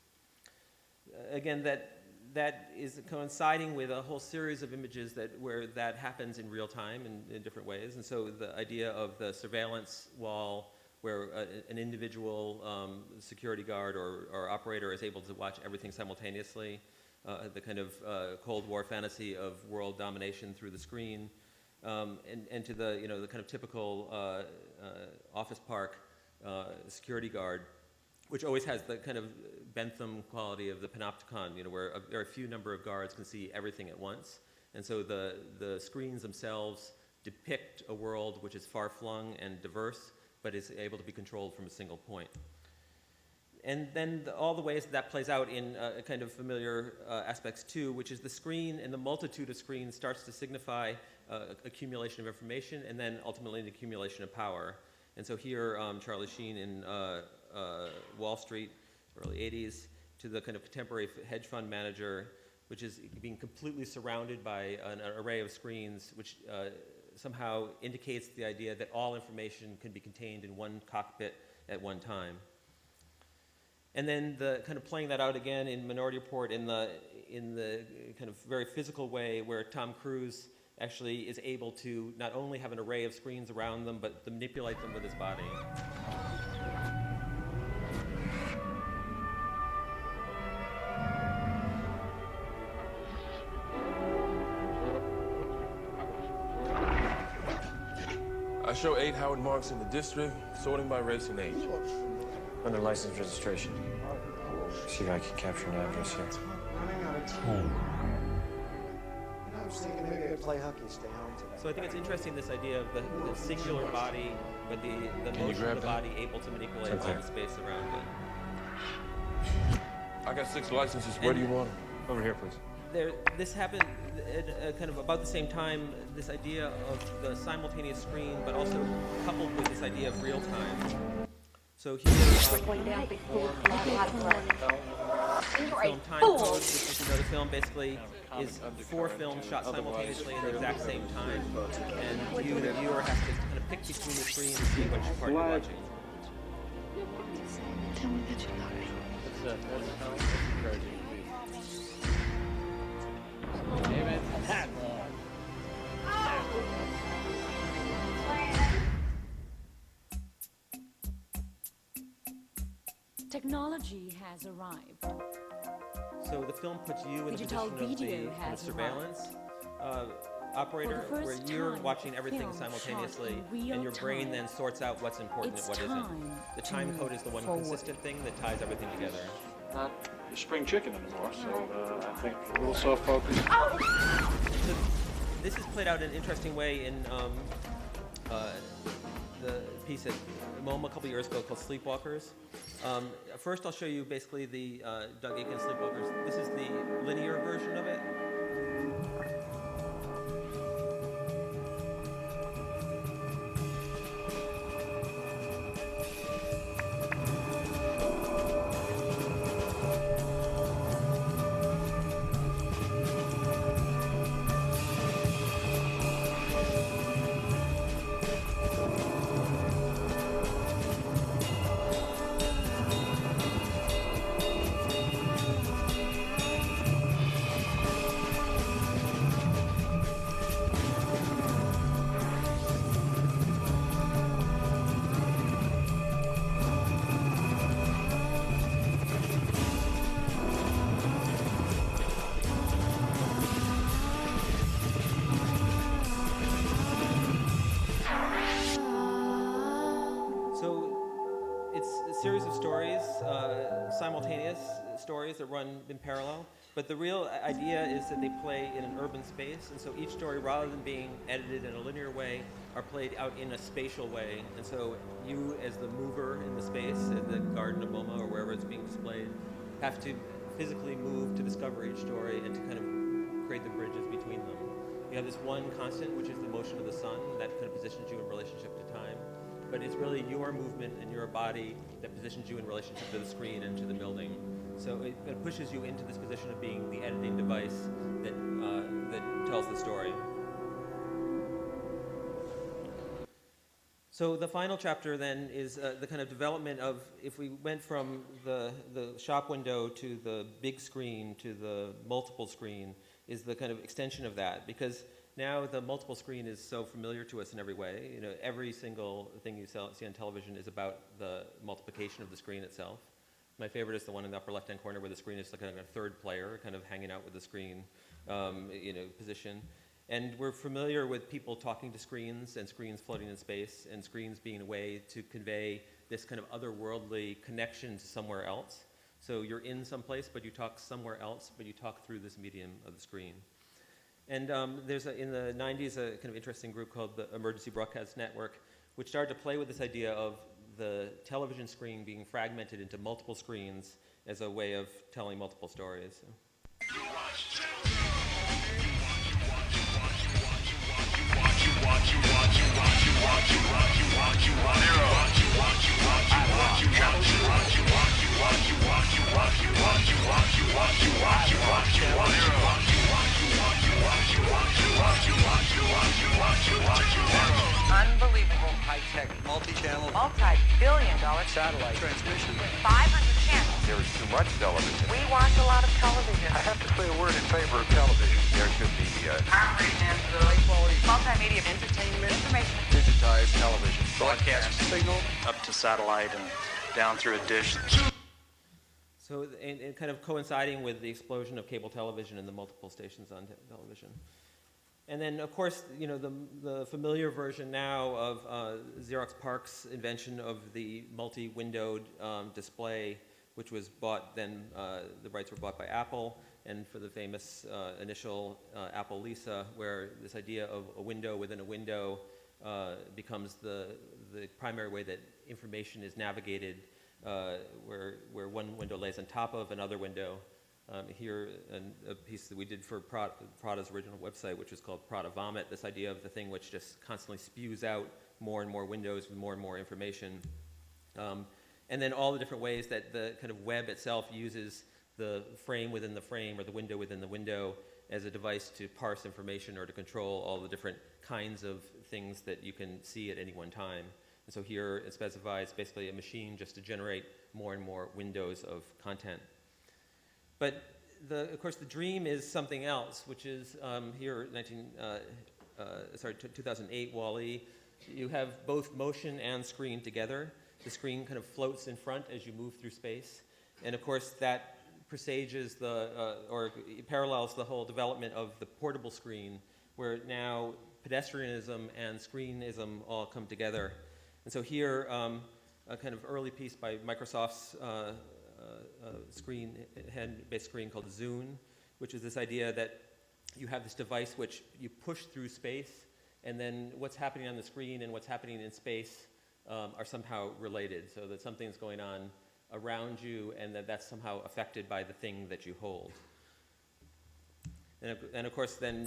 Again, that is coinciding with a whole series of images where that happens in real time in different ways. And so the idea of the surveillance wall where an individual security guard or operator is able to watch everything simultaneously, the kind of Cold War fantasy of world domination through the screen, and to the the kind of typical office park security guard, which always has the kind of Bentham quality of the panopticon, where a very few number of guards can see everything at once. And so the screens themselves depict a world which is far-flung and diverse, but is able to be controlled from a single point. And then all the ways that plays out in kind of familiar aspects too, which is the screen and the multitude of screens starts to signify accumulation of information and then ultimately the accumulation of power. And so here, Charlie Sheen in Wall Street, early 80s, to the kind of contemporary hedge fund manager, which is being completely surrounded by an array of screens, which somehow indicates the idea that all information can be contained in one cockpit at one time. And then the kind of playing that out again in Minority Report in the kind of very physical way where Tom Cruise actually is able to not only have an array of screens around them, but manipulate them with his body. I show 8 Howard marks in the district, sorting by race and age. Under license registration. See if I can capture an address here. I was thinking maybe I'd play hooky, stay home today. So I think it's interesting, this idea of the singular body, but the motion of the body able to manipulate all the space around it. I got 6 licenses. Where do you want them? Over here, please. this happened at kind of about the same time, this idea of the simultaneous screen, but also coupled with this idea of real time. So here, film time code, which is the film basically is 4 films shot simultaneously at the exact same time, and you, the viewer, has to kind of pick between the screen and see which part you're watching. Tell me that you love me. Technology has arrived. So the film puts you in the Digital position of the video kind of has surveillance operator, where you're watching everything simultaneously, and your brain then sorts out what's important and what isn't. The time code is the one consistent thing that ties everything together. Not the spring chicken anymore, so I think a little soft focus. So this is played out in an interesting way in the piece at MoMA a couple years ago called Sleepwalkers. First, I'll show you basically the Doug Aiken Sleepwalkers. This is the linear version of it. Series of stories, simultaneous stories that run in parallel, but the real idea is that they play in an urban space, and so each story, rather than being edited in a linear way, are played out in a spatial way, and so you, as the mover in the space, in the Garden of MoMA or wherever it's being displayed, have to physically move to discover each story and to kind of create the bridges between them. You have this one constant, which is the motion of the sun, that kind of positions you in relationship to time. But it's really your movement and your body that positions you in relationship to the screen and to the building. So it pushes you into this position of being the editing device that, that tells the story. So the final chapter then is the kind of development of, if we went from the shop window to the big screen to the multiple screen, is the kind of extension of that. Because now the multiple screen is so familiar to us in every way. You know, every single thing you see on television is about the multiplication of the screen itself. My favorite is the one in the upper left-hand corner where the screen is like a third player, kind of hanging out with the screen, position. And we're familiar with people talking to screens and screens floating in space and screens being a way to convey this kind of otherworldly connection to somewhere else. So you're in some place, but you talk somewhere else, but you talk through this medium of the screen. And there's, in the 90s, a kind of interesting group called the Emergency Broadcast Network, which started to play with this idea of the television screen being fragmented into multiple screens as a way of telling multiple stories. Unbelievable high-tech, multi-channel, multi-billion-dollar satellite transmission with 500 channels. There is too much television. We watch a lot of television. I have to say a word in favor of television. There should be high-quality multimedia entertainment, information, digitized television, broadcast signal up to satellite and down through a dish. So, and kind of coinciding with the explosion of cable television and the multiple stations on television. And then, of course, you know, the familiar version now of Xerox PARC's invention of the multi-windowed display, which was bought then, the rights were bought by Apple, and for the famous initial Apple Lisa, where this idea of a window within a window becomes the primary way that information is navigated, where one window lays on top of another window, Here, a piece that we did for Prada's original website, which is called Prada Vomit, this idea of the thing which just constantly spews out more and more windows with more and more information. And then all the different ways that the kind of web itself uses the frame within the frame or the window within the window as a device to parse information or to control all the different kinds of things that you can see at any one time. And so here it specifies basically a machine just to generate more and more windows of content. But of course the dream is something else, which is here 2008 WALL-E. You have both motion and screen together. The screen kind of floats in front as you move through space. And of course that presages or parallels the whole development of the portable screen, where now pedestrianism and screenism all come together. And so here, a kind of early piece by Microsoft's hand-based screen called Zune, which is this idea that you have this device which you push through space, and then what's happening on the screen and what's happening in space are somehow related, so that something's going on around you and that's somehow affected by the thing that you hold. And of course then...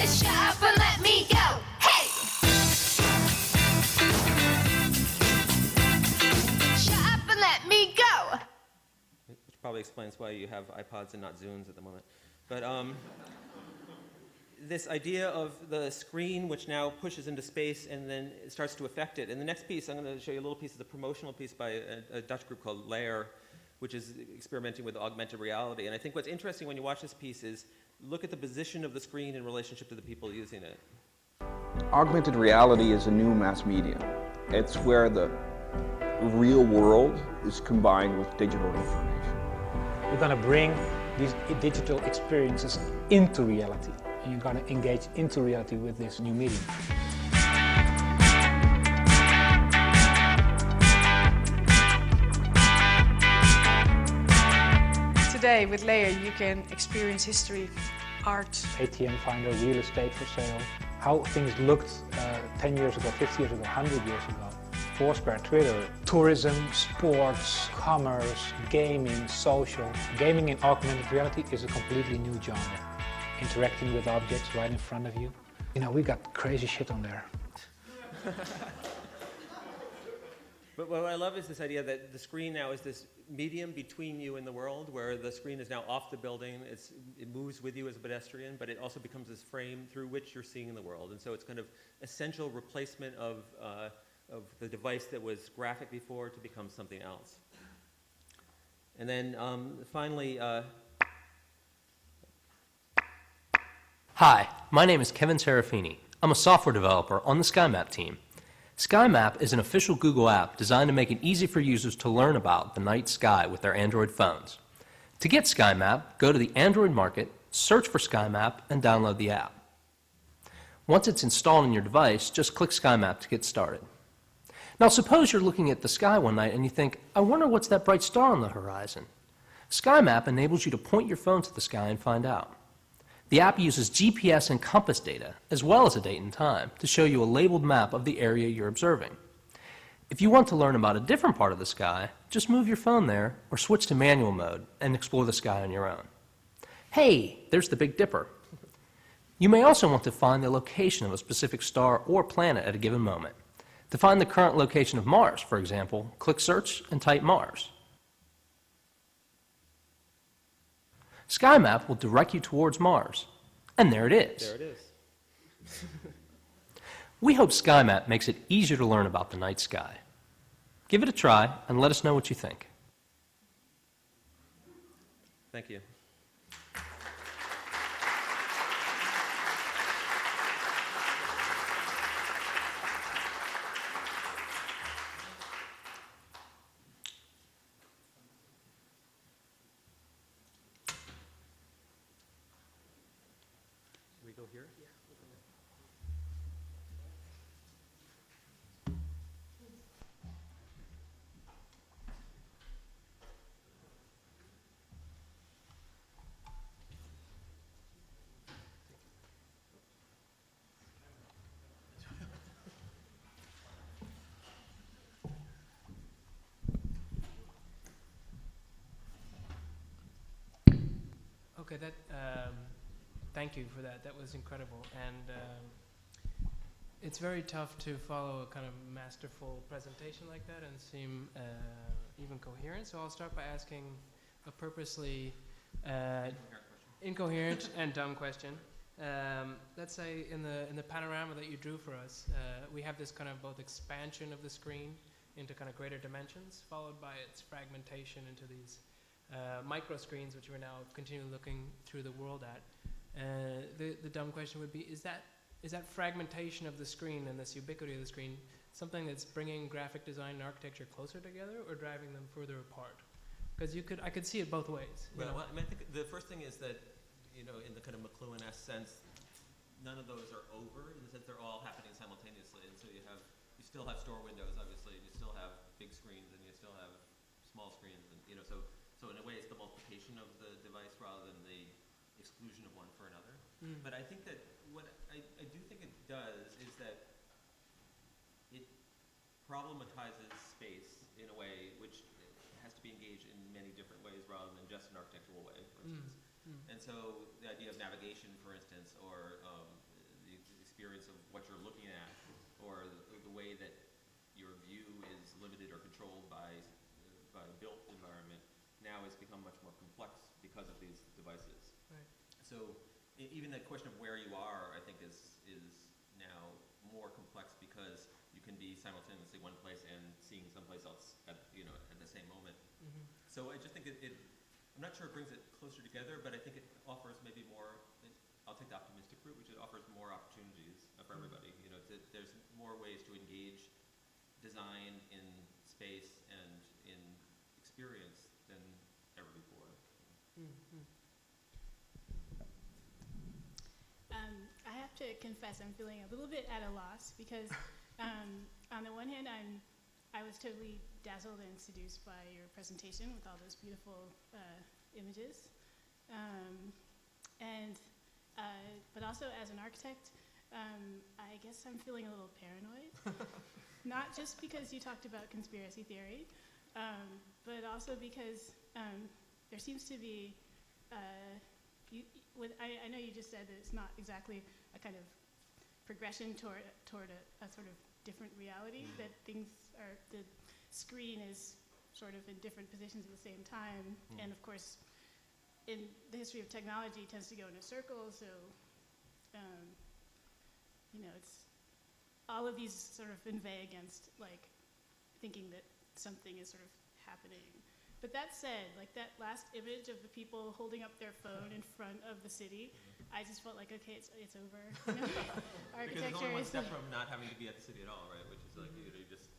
Shut up and let me go. Hey! Shut up and let me go. Which probably explains why you have iPods and not Zunes at the moment. But this idea of the screen which now pushes into space and then it starts to affect it. In the next piece, I'm going to show you a little piece of the promotional piece by a Dutch group called Layer, which is experimenting with augmented reality. And I think what's interesting when you watch this piece is look at the position of the screen in relationship to the people using it. Augmented reality is a new mass media. It's where the real world is combined with digital information. You're going to bring these digital experiences into reality, and you're going to engage into reality with this new medium. Today with Layer you can experience history, art. ATM finder, real estate for sale, how things looked 10 years ago, 50 years ago, 100 years ago. Foursquare, Twitter, tourism, sports, commerce, gaming, social. Gaming in augmented reality is a completely new genre. Interacting with objects right in front of you. You know, we got crazy shit on there. But what I love is this idea that the screen now is this medium between you and the world, where the screen is now off the building, it moves with you as a pedestrian, but it also becomes this frame through which you're seeing the world. And so it's kind of essential replacement of the device that was graphic before to become something else. And then finally... Hi, my name is Kevin Serafini. I'm a software developer on the SkyMap team. SkyMap is an official Google app designed to make it easy for users to learn about the night sky with their Android phones. To get SkyMap, go to the Android market, search for SkyMap, and download the app. Once it's installed on your device, just click SkyMap to get started. Now suppose you're looking at the sky one night and you think, I wonder what's that bright star on the horizon. SkyMap enables you to point your phone to the sky and find out. The app uses GPS and compass data, as well as a date and time, to show you a labeled map of the area you're observing. If you want to learn about a different part of the sky, just move your phone there or switch to manual mode and explore the sky on your own. Hey, there's the Big Dipper. You may also want to find the location of a specific star or planet at a given moment. To find the current location of Mars, for example, click Search and type Mars. SkyMap will direct you towards Mars. And there it is. There it is. We hope SkyMap makes it easier to learn about the night sky. Give it a try and let us know what you think. Thank you. Go here? Yeah. Okay, thank you for that. That was incredible. And it's very tough to follow a kind of masterful presentation like that and seem even coherent. So I'll start by asking a purposely incoherent and dumb question. Let's say in the panorama that you drew for us, we have this kind of both expansion of the screen into kind of greater dimensions, followed by its fragmentation into these micro screens, which we're now continually looking through the world at. The dumb question would be, is that fragmentation of the screen and this ubiquity of the screen something that's bringing graphic design and architecture closer together or driving them further apart? Because I could see it both ways. Well, I mean, I think the first thing is that, in the kind of McLuhan-esque sense, none of those are over, in the sense they're all happening simultaneously. And so you still have store windows, obviously, and you still have big screens, and you still have small screens, and so in a way it's the multiplication of the device rather than the exclusion of one for another. But I think that what I do think it does is that it problematizes space in a way which has to be engaged in many different ways rather than just an architectural way, for instance. And so the idea of navigation, for instance, or the experience of what you're looking at, or the way that your view is limited or controlled by a built environment, now has become much more complex because of these devices. Right. So even the question of where you are, I think, is now more complex because you can be simultaneously one place and seeing someplace else at the same moment. So I just think I'm not sure it brings it closer together, but I think it offers maybe more. I'll take the optimistic route, which it offers more opportunities for everybody. There's more ways to engage design in space and in experience than ever before. I have to confess, I'm feeling a little bit at a loss because, on the one hand, I was totally dazzled and seduced by your presentation with all those beautiful images, but also as an architect, I guess I'm feeling a little paranoid. Not just because you talked about conspiracy theory, but also because there seems to be. I know you just said that it's not exactly a kind of progression toward a sort of different reality, that the screen is sort of in different positions at the same time, and of course, in the history of technology, it tends to go in a circle, so, it's, all of these sort of inveigh against, thinking that something is sort of happening. But that said, that last image of the people holding up their phone in front of the city, I just felt like, okay, it's over. Because it's only one step from not having to be at the city at all, right? Which is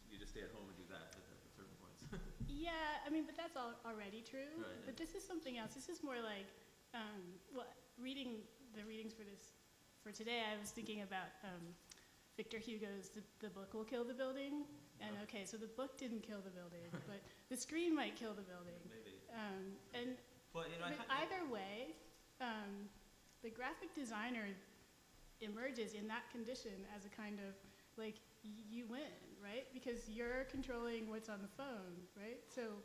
you just stay at home and do that at certain points. Yeah, I mean, but that's already true. Right, yeah. But this is something else. This is more like, reading the readings for today, I was thinking about Victor Hugo's The Book Will Kill the Building. And okay, so the book didn't kill the building, but the screen might kill the building. Maybe. But either way, the graphic designer emerges in that condition as a kind of, you win, right? Because you're controlling what's on the phone, right? So,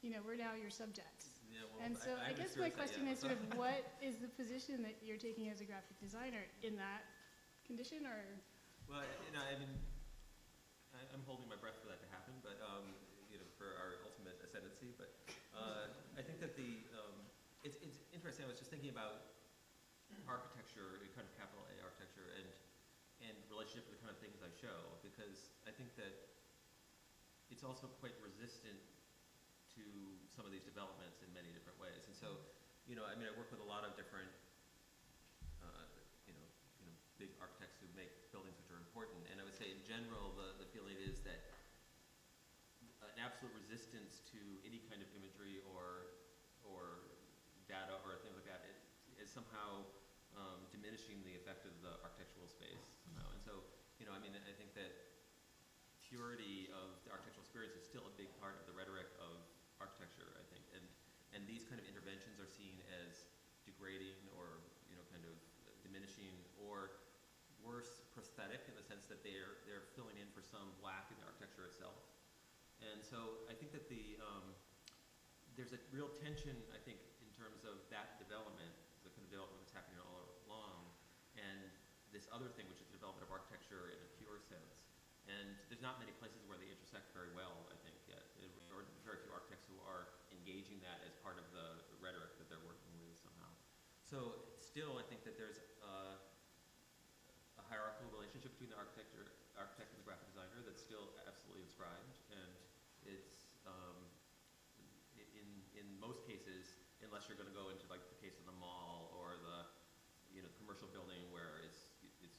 we're now your subjects. Yeah, well, and so I guess my question is sort of, what is the position that you're taking as a graphic designer in that condition, or? Well, I'm holding my breath for that to happen, but for our ultimate ascendancy. But I think that it's interesting. I was just thinking about architecture, kind of capital A architecture, and relationship to the kind of things I show, because I think that it's also quite resistant to some of these developments in many different ways. And so, I work with a lot of different big architects who make buildings which are important, and I would say in general the feeling is that an absolute resistance to any kind of imagery or data or things like that is somehow diminishing the effect of the architectural space somehow. And so, I think that purity of the architectural experience is still a big part of the rhetoric of architecture, I think, and these kind of interventions are seen as degrading or kind of diminishing, or worse, prosthetic, in the sense that they're filling in for some lack in the architecture itself. And so I think that there's a real tension, I think, in terms of that development, the kind of development that's happening all along, and this other thing, which is the development of architecture in a pure sense. And there's not many places where they intersect very well, I think, yet. Or very few architects who are engaging that as part of the rhetoric that they're working with somehow. So still, I think that there's a hierarchical relationship between the architect and the graphic designer that's still absolutely inscribed, and it's in most cases, unless you're going to go into like the case of the mall or the commercial building where it's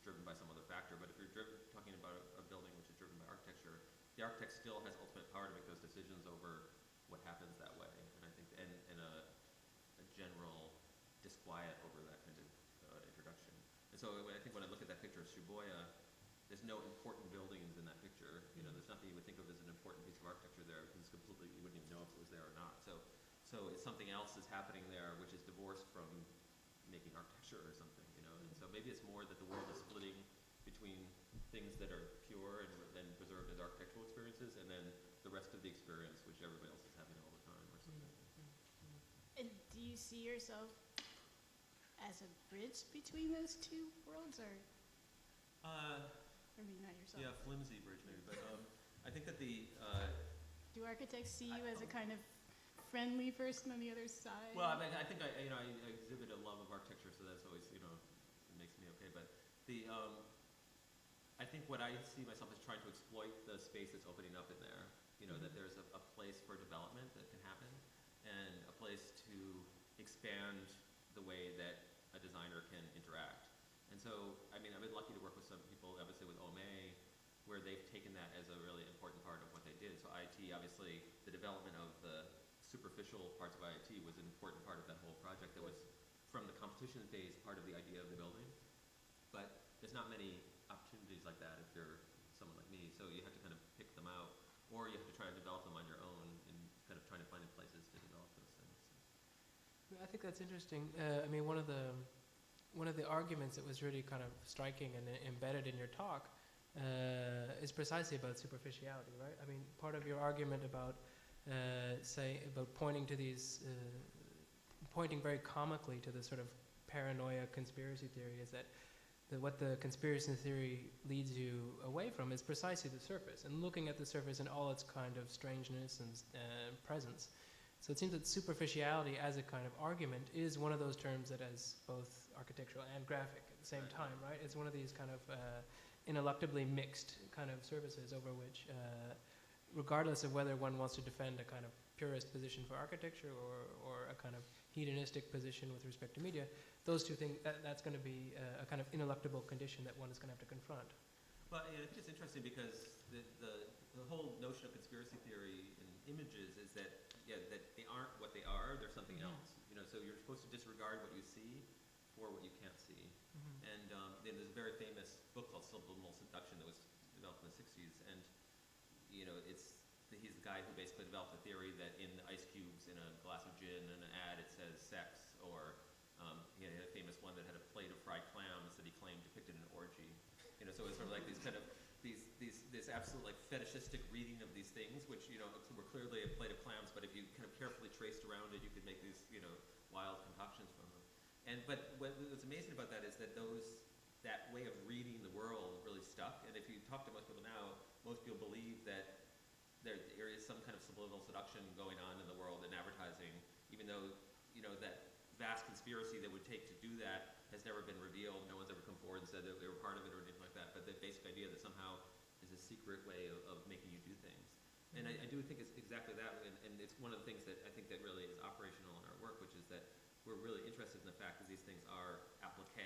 driven by some other factor. But if you're talking about a building which is driven by architecture, the architect still has ultimate power to make those decisions over what happens that way, and I think and a general disquiet over that kind of introduction. And so I think when I look at that picture of Shibuya, there's no important buildings in that picture. There's nothing you would think of as an important piece of architecture there, because completely you wouldn't even know if it was there or not. So it's something else is happening there, which is divorced from making architecture or something, And so maybe it's more that the world is splitting between things that are pure and preserved as architectural experiences, and then the rest of the experience, which everybody else is having all the time, or something. And do you see yourself as a bridge between those two worlds, or maybe not yourself? Yeah, flimsy bridge maybe, but I think that the do architects see you as a kind of friendly person on the other side? Well, I think I exhibit a love of architecture, so that's always it makes me okay. But I think what I see myself as trying to exploit the space that's opening up in there. That there's a place for development that can happen, and a place to expand the way that a designer can interact. And so, I've been lucky to work with some people, obviously with OMA, where they've taken that as a really important part of what they did. So IIT, obviously, the development of the superficial parts of IIT was an important part of that whole project that was, from the competition phase, part of the idea of the building. But there's not many opportunities like that if you're someone like me, so you have to kind of pick them out, or you have to try and develop them on your own and kind of trying to find places to develop those things. I think that's interesting. One of the arguments that was really kind of striking and embedded in your talk is precisely about superficiality, right? Part of your argument about pointing to these, pointing very comically to the sort of paranoia conspiracy theory is that what the conspiracy theory leads you away from is precisely the surface, and looking at the surface in all its kind of strangeness and presence. So it seems that superficiality as a kind of argument is one of those terms that has both architectural and graphic at the same time, right? It's one of these kind of ineluctably mixed kind of surfaces over which, regardless of whether one wants to defend a kind of purist position for architecture or a kind of hedonistic position with respect to media, those two things, that's going to be a kind of ineluctable condition that one is going to have to confront. Well, I think it's interesting because the whole notion of conspiracy theory in images is that they aren't what they are, they're something else. So you're supposed to disregard what you see for what you can't see. And there's a very famous book called Subliminal Seduction that was developed in the 60s, and he's the guy who basically developed the theory that in the ice cubes in a glass of gin and an ad it says sex, or he had a famous one that had a plate of fried clams that he claimed depicted an orgy. So it's sort of like these kind of this absolute like fetishistic reading of these things, which were clearly a plate of clams, but if you kind of carefully traced around it, you could make these wild concoctions from them. But what's amazing about that is that that way of reading the world really stuck. And if you talk to most people now, most people believe that there is some kind of subliminal seduction going on in the world in advertising, even though that vast conspiracy that would take to do that has never been revealed. No one's ever come forward and said that they were part of it or anything like that. But the basic idea that somehow is a secret way of making you do things. And I do think it's exactly that, and it's one of the things that I think that really is operational in our work, which is that we're really interested in the fact that these things are appliqué.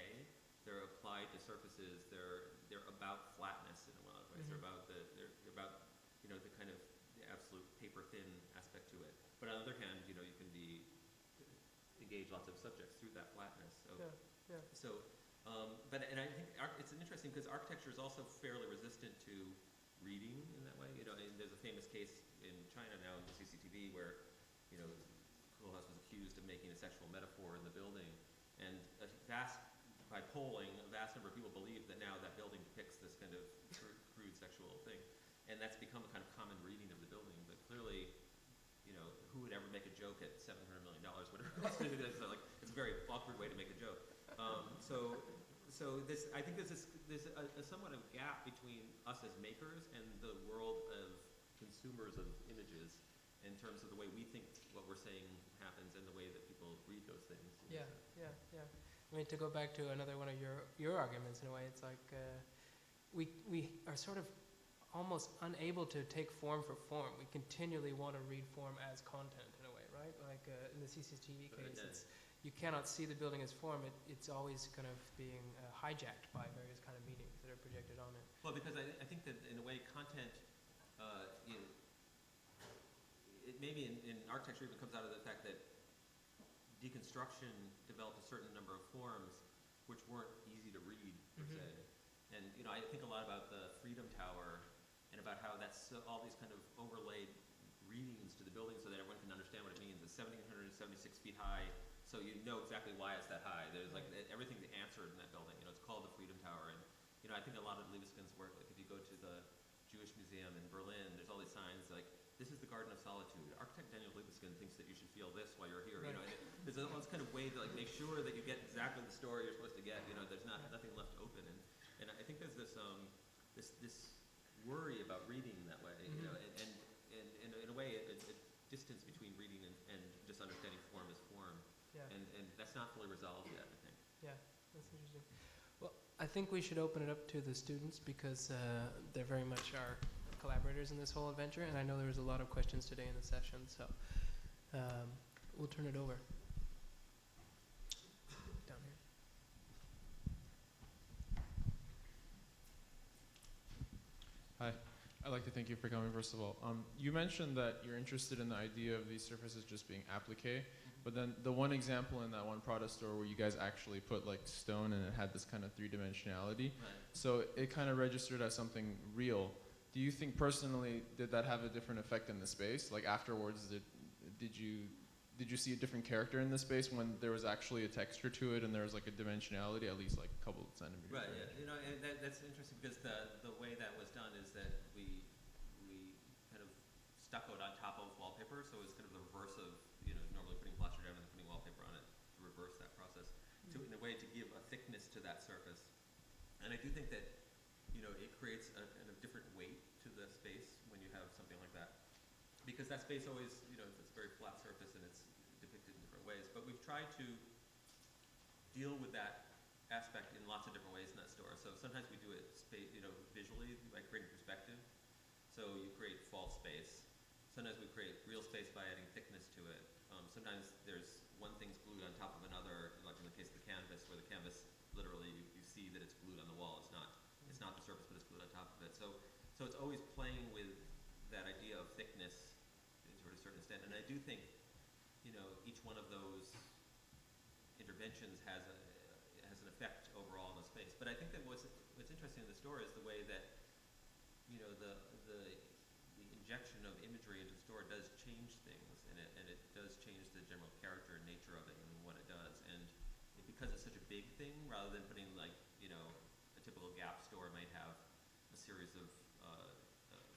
They're applied to surfaces. They're about flatness in a lot of ways. They're about the kind of the absolute paper thin aspect to it. But on the other hand, you can engage lots of subjects through that flatness. So, but I think it's interesting because architecture is also fairly resistant to reading in that way. And there's a famous case in China now in the CCTV where Koolhaas was accused of making a sexual metaphor in the building, and by polling, a vast number of people believe that now that building depicts this kind of crude sexual thing, and that's become a kind of common reading of the building. But clearly, who would ever make a joke at $700 million, whatever it was, It's like, it's a very awkward way to make a joke. So this, I think there's a somewhat of a gap between us as makers and the world of consumers of images in terms of the way we think what we're saying happens and the way that people read those things. Yeah. I mean, to go back to another one of your arguments, in a way, it's like we are sort of almost unable to take form for form. We continually want to read form as content, in a way, right? Like in the CCTV case, you cannot see the building as form. It's always kind of being hijacked by various kind of meanings that are projected on it. Well, because I think that in a way content, it maybe in architecture even comes out of the fact that deconstruction developed a certain number of forms which weren't easy to read, per se. And I think a lot about the Freedom Tower and about how that's all these kind of overlaid readings to the building so that everyone can understand what it means. It's 1,776 feet high, so you know exactly why it's that high. There's like everything's answered in that building. It's called the Freedom Tower, and I think a lot of Liebeskin's work, like if you go to the Jewish Museum in Berlin, there's all these signs like, this is the Garden of Solitude. Architect Daniel Liebeskin thinks that you should feel this while you're here. Right. And there's all this kind of way to like make sure that you get exactly the story you're supposed to get. There's nothing left open, and I think there's this worry about reading that way. And in a way, a distance between reading and just understanding form as form. Yeah. And that's not fully resolved yet, I think. Yeah, that's interesting. Well, I think we should open it up to the students because they're very much our collaborators in this whole adventure, and I know there was a lot of questions today in the session, so we'll turn it over. Down here. Hi, I'd like to thank you for coming, first of all. You mentioned that you're interested in the idea of these surfaces just being applique, but then the one example in that one product store where you guys actually put like stone and it had this kind of three-dimensionality, so it kind of registered as something real. Do you think personally, did that have a different effect in the space? Like afterwards, did you see a different character in the space when there was actually a texture to it and there was like a dimensionality, at least like a couple of centimeters? Right. Yeah. And that's interesting because the way that was done is that we kind of stuccoed on top of wallpaper, so it was kind of the reverse of normally putting plaster down and then putting wallpaper on it to reverse that process, in a way to give a thickness to that surface. And I do think that it creates a kind of different weight to the space when you have something like that. Because that space always, it's a very flat surface and it's depicted in different ways. But we've tried to deal with that aspect in lots of different ways in that store. So sometimes we do it visually by creating perspective. So you create false space. Sometimes we create real space by adding thickness to it. Sometimes there's one thing's glued on top of another, like in the case of the canvas, where the canvas literally you see that it's glued on the wall. It's not the surface, but it's glued on top of it. So it's always playing with that idea of thickness to a certain extent. And I do think, each one of those interventions has an effect overall on the space. But I think that what's interesting in the store is the way that, the injection of imagery into the store does change things, and it does change the general character and nature of it and what it does. And because it's such a big thing, rather than putting like, a typical GSAPP store might have a series of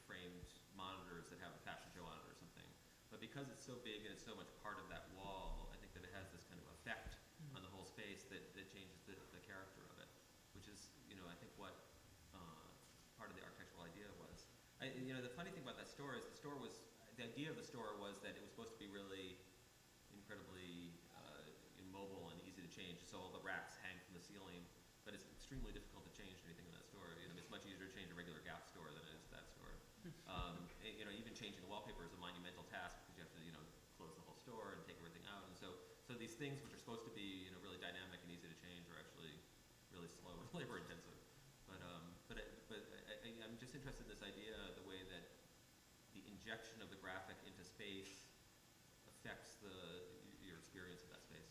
framed monitors that have a fashion show on it or something. But because it's so big and it's so much part of that wall, I think that it has this kind of effect on the whole space that changes the character of it, which is, I think what part of the architectural idea was. The funny thing about that store is the idea of the store was that it was supposed to be really incredibly mobile and easy to change, so all the racks hang from the ceiling, but it's extremely difficult to change anything in that store. It's much easier to change a regular GSAPP store than it is that store. Even changing the wallpaper is a monumental task because you have to, close the whole store and take everything out. And so these things which are supposed to be, really dynamic and easy to change are actually really slow and labor intensive. But I'm just interested in this idea, the way that the injection of the graphic into space affects your experience of that space.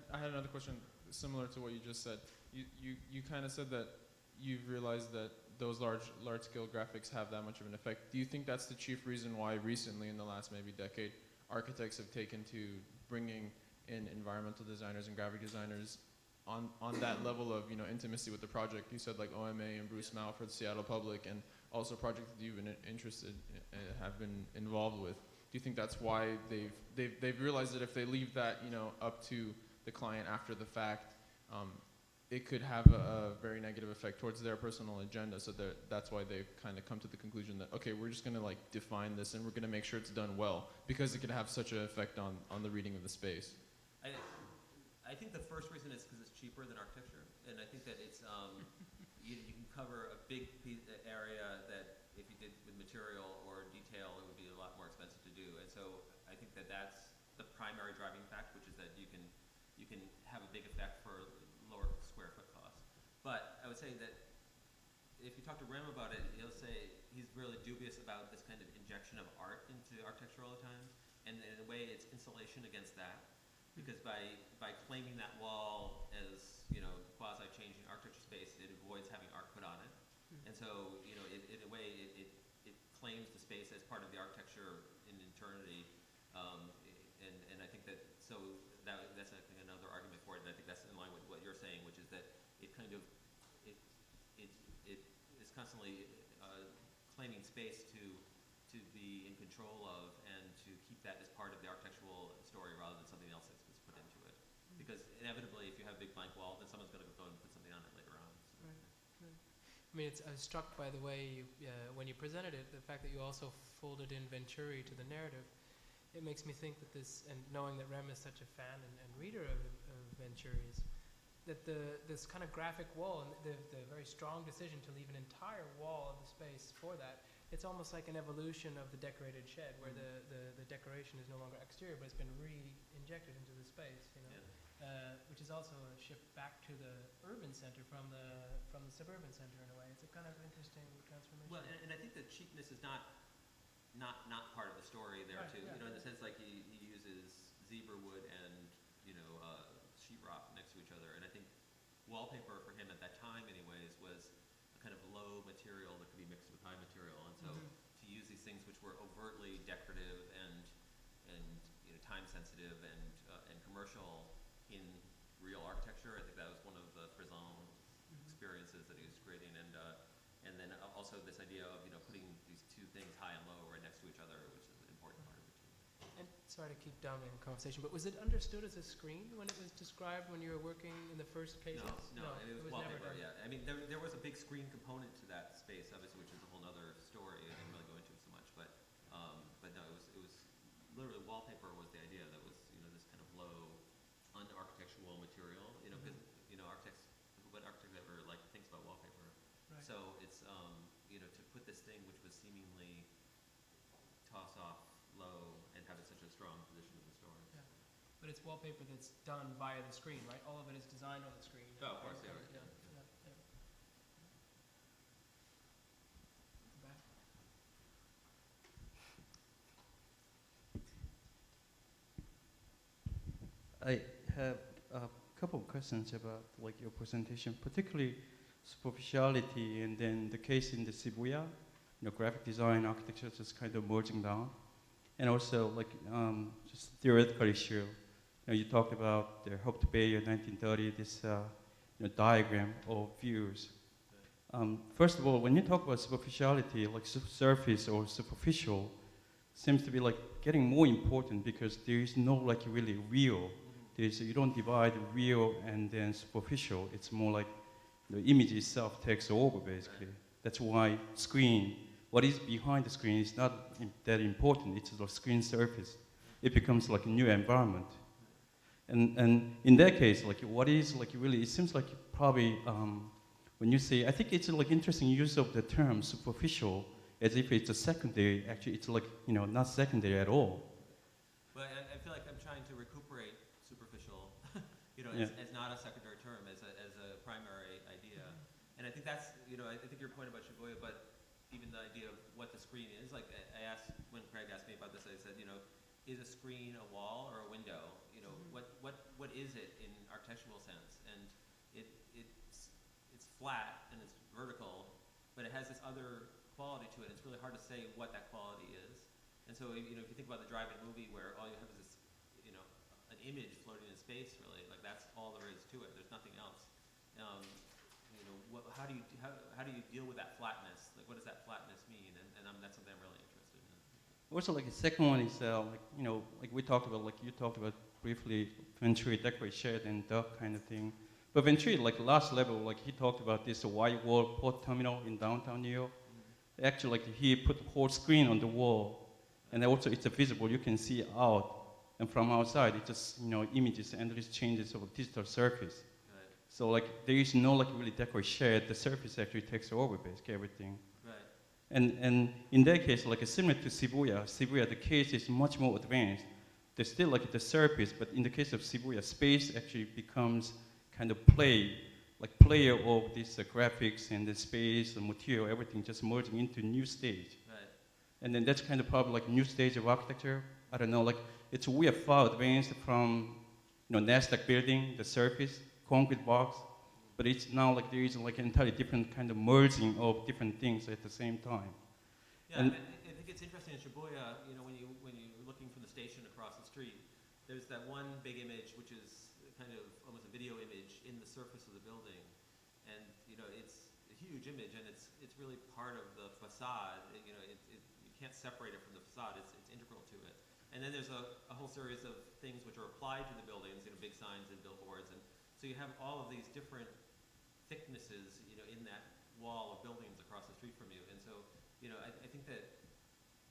I had another question similar to what you just said. You kind of said that you've realized that those large-scale graphics have that much of an effect. Do you think that's the chief reason why recently, in the last maybe decade, architects have taken to bringing in environmental designers and graphic designers on that level of intimacy with the project? You said like OMA and Bruce Mao for the Seattle Public, and also projects that you've been interested have been involved with. do you think that's why they've realized that if they leave that, you know, up to the client after the fact, it could have a very negative effect towards their personal agenda, so that's why they've kind of come to the conclusion that, okay, we're just going to like define this and we're going to make sure it's done well, because it could have such an effect on the reading of the space? I think the first reason is because it's cheaper than architecture, and I think that it's, you can cover a big area that if you did with material or detail, it would be a lot more expensive to do, and so I think that that's the primary driving fact, which is that you can have a big effect for lower square foot costs. But I would say that if you talk to Rem about it, he'll say he's really dubious about this kind of injection of art into architecture all the time, and in a way it's insulation against that, because by claiming that wall as, you know, quasi-changing architecture space, it avoids having art put on it. And so, you know, in a way it claims the space as part of the architecture in eternity, and I think that, so that's I think another argument for it, and I think that's in line with what you're saying, which is that it kind of, it is constantly claiming space to be in control of and to keep that as part of the architectural story rather than something else that's put into it. Because inevitably, if you have a big blank wall, then someone's going to go and put something on it later on. So. Right. I mean, I was struck by the way when you presented it, the fact that you also folded in Venturi to the narrative. It makes me think that this, and knowing that Rem is such a fan and reader of Venturi's, that this kind of graphic wall and the very strong decision to leave an entire wall of the space for that, it's almost like an evolution of the decorated shed, where the decoration is no longer exterior, but it's been re-injected into the space, you know, which is also a shift back to the urban center from the suburban center in a way. It's a kind of interesting transformation. Well, and I think that cheapness is not part of the story there, right, too. Yeah, you know, in the sense like he uses zebra wood and, you know, sheetrock next to each other, and I think wallpaper for him at that time anyways was a kind of low material that could be mixed with high material, and so to use these things which were overtly decorative and you know, time sensitive and commercial in real architecture, I think that was one of the Frisson experiences that he was creating, and then also this idea of, you know, putting these two things, high and low, right next to each other, which is an important part of it too. And sorry to keep dominating the conversation, but was it understood as a screen when it was described when you were working in the first cases? No, it was wallpaper, yeah. I mean, there was a big screen component to that space, obviously, which is a whole other story. I didn't really go into it so much, but no, it was literally wallpaper was the idea. That was, you know, this kind of low, unarchitectural material, you know, because, you know, what architect ever like thinks about wallpaper? Right. So it's, you know, to put this thing which was seemingly toss off low and have it such a strong position in the story. Yeah. But it's wallpaper that's done via the screen, right? All of it is designed on the screen. Oh, of course, yeah. I have a couple of questions about like your presentation, particularly superficiality, and then the case in the Shibuya, you know, graphic design, architecture just kind of merging down, and also like just theoretical issue. You know, you talked about the Hope to Bay in 1930, this you know, diagram of views. First of all, when you talk about superficiality, like surface or superficial, seems to be like getting more important because there is no like really real. You don't divide real and then superficial. It's more like the image itself takes over, basically. That's why screen, what is behind the screen is not that important. It's the screen surface. It becomes like a new environment. And in that case, like what is like really, it seems like probably when you say, I think it's like interesting use of the term superficial as if it's a secondary. Actually, it's like, you know, not secondary at all. But I feel like I'm trying to recuperate superficial, you know, as not a secondary term, as a primary idea. And I think that's, you know, I think your point about Shibuya, but even the idea of what the screen is, like I asked, when Craig asked me about this, I said, you know, is a screen a wall or a window? You know, what is it in architectural sense? And it's flat and it's vertical, but it has this other quality to it. It's really hard to say what that quality is. And so, you know, if you think about the drive-in movie where all you have is this, you know, an image floating in space, really, like that's all there is to it. There's nothing else. You know, how do you deal with that flatness? Like, what does that flatness mean? And that's something I'm really interested in. Also, like the second one is like, you know, like we talked about, like you talked about briefly, Venturi decorate shed and that kind of thing. But Venturi, like last level, like he talked about this white wall port terminal in downtown New York. Actually, like he put the whole screen on the wall, and also it's visible. You can see out, and from outside, it just, you know, images and these changes of a digital surface. Right. So like there is no like really decorate shed. The surface actually takes over basically everything. Right. And in that case, like similar to Shibuya, the case is much more advanced. There's still like the surface, but in the case of Shibuya, space actually becomes kind of play of these graphics and the space, the material, everything just merging into a new stage. Right. And then that's kind of probably like new stage of architecture. I don't know, like we are far advanced from, you know, NASDAQ building, the surface, concrete box, but it's now like there is like an entirely different kind of merging of different things at the same time. Yeah, and I think it's interesting in Shibuya, you know, when you're looking from the station across the street, there's that one big image which is kind of almost a video image in the surface of the building, and you know it's a huge image, and it's really part of the facade. You know, you can't separate it from the facade. It's integral to it. And then there's a whole series of things which are applied to the buildings, you know, big signs and billboards, and so you have all of these different thicknesses, you know, in that wall of buildings across the street from you, and so you know, I think that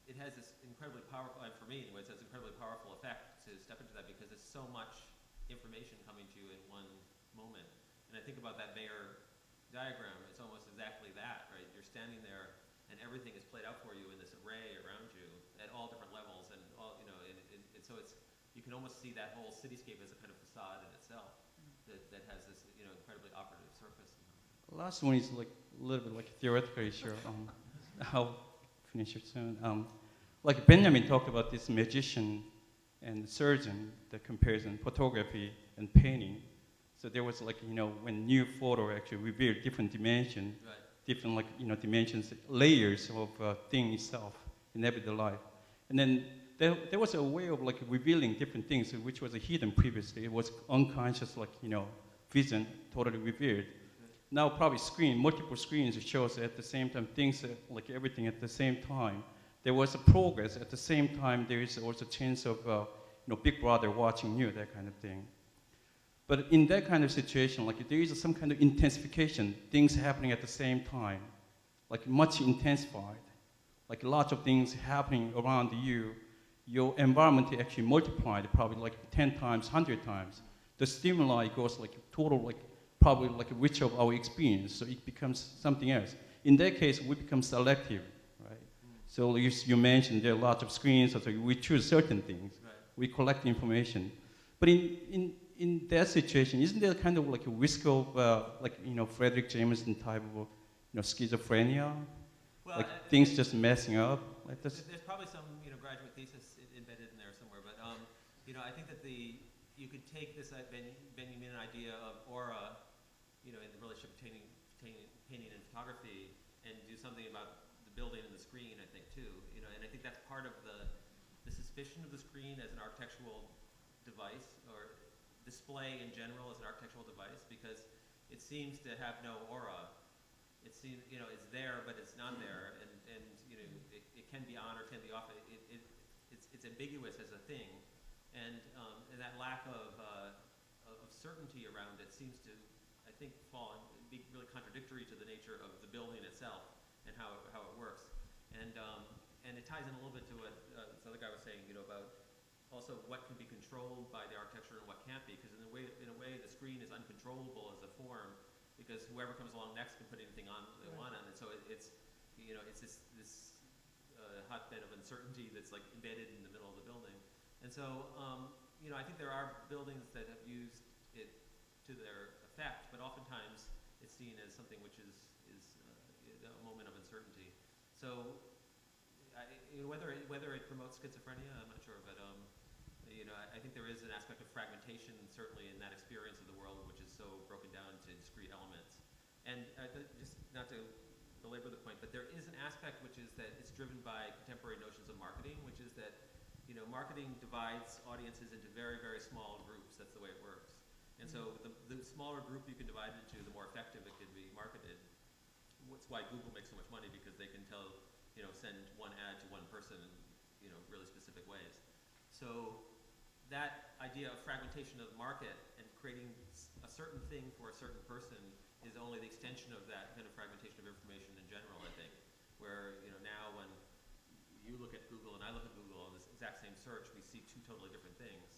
it has this incredibly powerful, for me anyways, it has an incredibly powerful effect to step into that because there's so much information coming to you in one moment. And I think about that Bayer diagram, it's almost exactly that, right? You're standing there and everything is played out for you in this array around you at all different levels, and all, you know, and so it's, you can almost see that whole cityscape as a kind of facade in itself that has this, you know, incredibly operative surface. The last one is like a little bit like theoretically sure. I'll finish it soon. Like Benjamin talked about this magician and surgeon, the comparison, photography and painting. So there was like, you know, when new photo actually revealed different dimensions, right. Different like, you know, dimensions, layers of thing itself in everyday life. And then there was a way of like revealing different things which was hidden previously. It was unconscious, like, you know, vision totally revealed. Now probably multiple screens shows at the same time things like everything at the same time. There was a progress at the same time. There is also a chance of you know, Big Brother watching you, that kind of thing. But in that kind of situation, like there is some kind of intensification, things happening at the same time, like much intensified, like lots of things happening around you. Your environment actually multiplied probably like 10 times, 100 times. The stimuli goes like total, like probably like a rich of our experience, so it becomes something else. In that case, we become selective, right? So you mentioned there are lots of screens, so we choose certain things. Right. We collect information. But in that situation, isn't there kind of like a risk of like, you know, Frederick Jameson type of, you know, schizophrenia? Well, like things just messing up like this? There's probably some, you know, graduate thesis embedded in there somewhere, but you know, I think that you could take this Benjamin idea of aura, you know, in the relationship between painting and photography, and do something about the building and the screen, I think, too. You know, and I think that's part of the suspicion of the screen as an architectural device, or display in general as an architectural device, because it seems to have no aura. It seems, you know, it's there, but it's not there, and you know, it can be on or can be off. It's ambiguous as a thing, and that lack of certainty around it seems to, I think, be really contradictory to the nature of the building itself and how it works. And it ties in a little bit to what this other guy was saying, you know, about also what can be controlled by the architecture and what can't be, because in a way the screen is uncontrollable as a form, because whoever comes along next can put anything on they want on it. So it's, you know, it's this hotbed of uncertainty that's like embedded in the middle of the building. And so, you know, I think there are buildings that have used it to their effect, but oftentimes it's seen as something which is a moment of uncertainty. So, you know, whether it promotes schizophrenia, I'm not sure, but you know, I think there is an aspect of fragmentation, certainly in that experience of the world, which is so broken down to discrete elements. And just not to belabor the point, but there is an aspect which is that it's driven by contemporary notions of marketing, which is that, you know, marketing divides audiences into very, very small groups. That's the way it works. And so the smaller group you can divide it into, the more effective it can be marketed. That's why Google makes so much money, because they can send one ad to one person, and really specific ways. So that idea of fragmentation of the market and creating a certain thing for a certain person is only the extension of that kind of fragmentation of information in general, I think, where now when you look at Google and I look at Google on this exact same search, we see two totally different things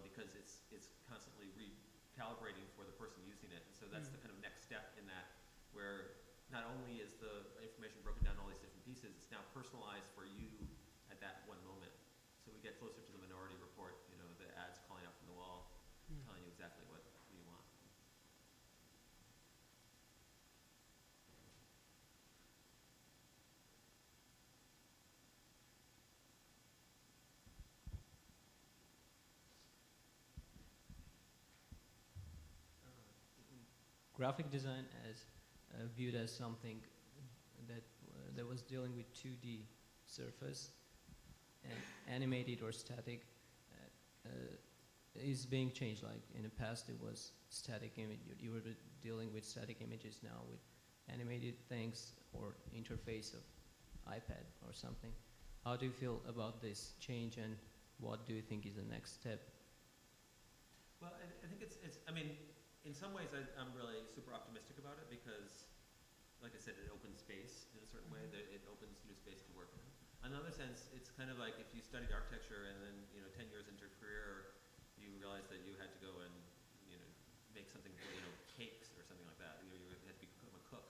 because it's constantly recalibrating for the person using it. And so that's the kind of next step in that, where not only is the information broken down in all these different pieces, it's now personalized for you at that one moment. So we get closer to the Minority Report, the ads calling out from the wall, telling you exactly what you want. Graphic design as viewed as something that was dealing with 2D surface and animated or static is being changed. Like in the past, it was static image. You were dealing with static images. Now with animated things or interface of iPad or something. How do you feel about this change, and what do you think is the next step? Well, I think it's. I mean, in some ways, I'm really super optimistic about it because, like I said, it opens space in a certain way. That it opens new space to work in. In another sense, it's kind of like if you studied architecture and then 10 years into your career, you realize that you had to go and make something for cakes or something like that. You had to become a cook.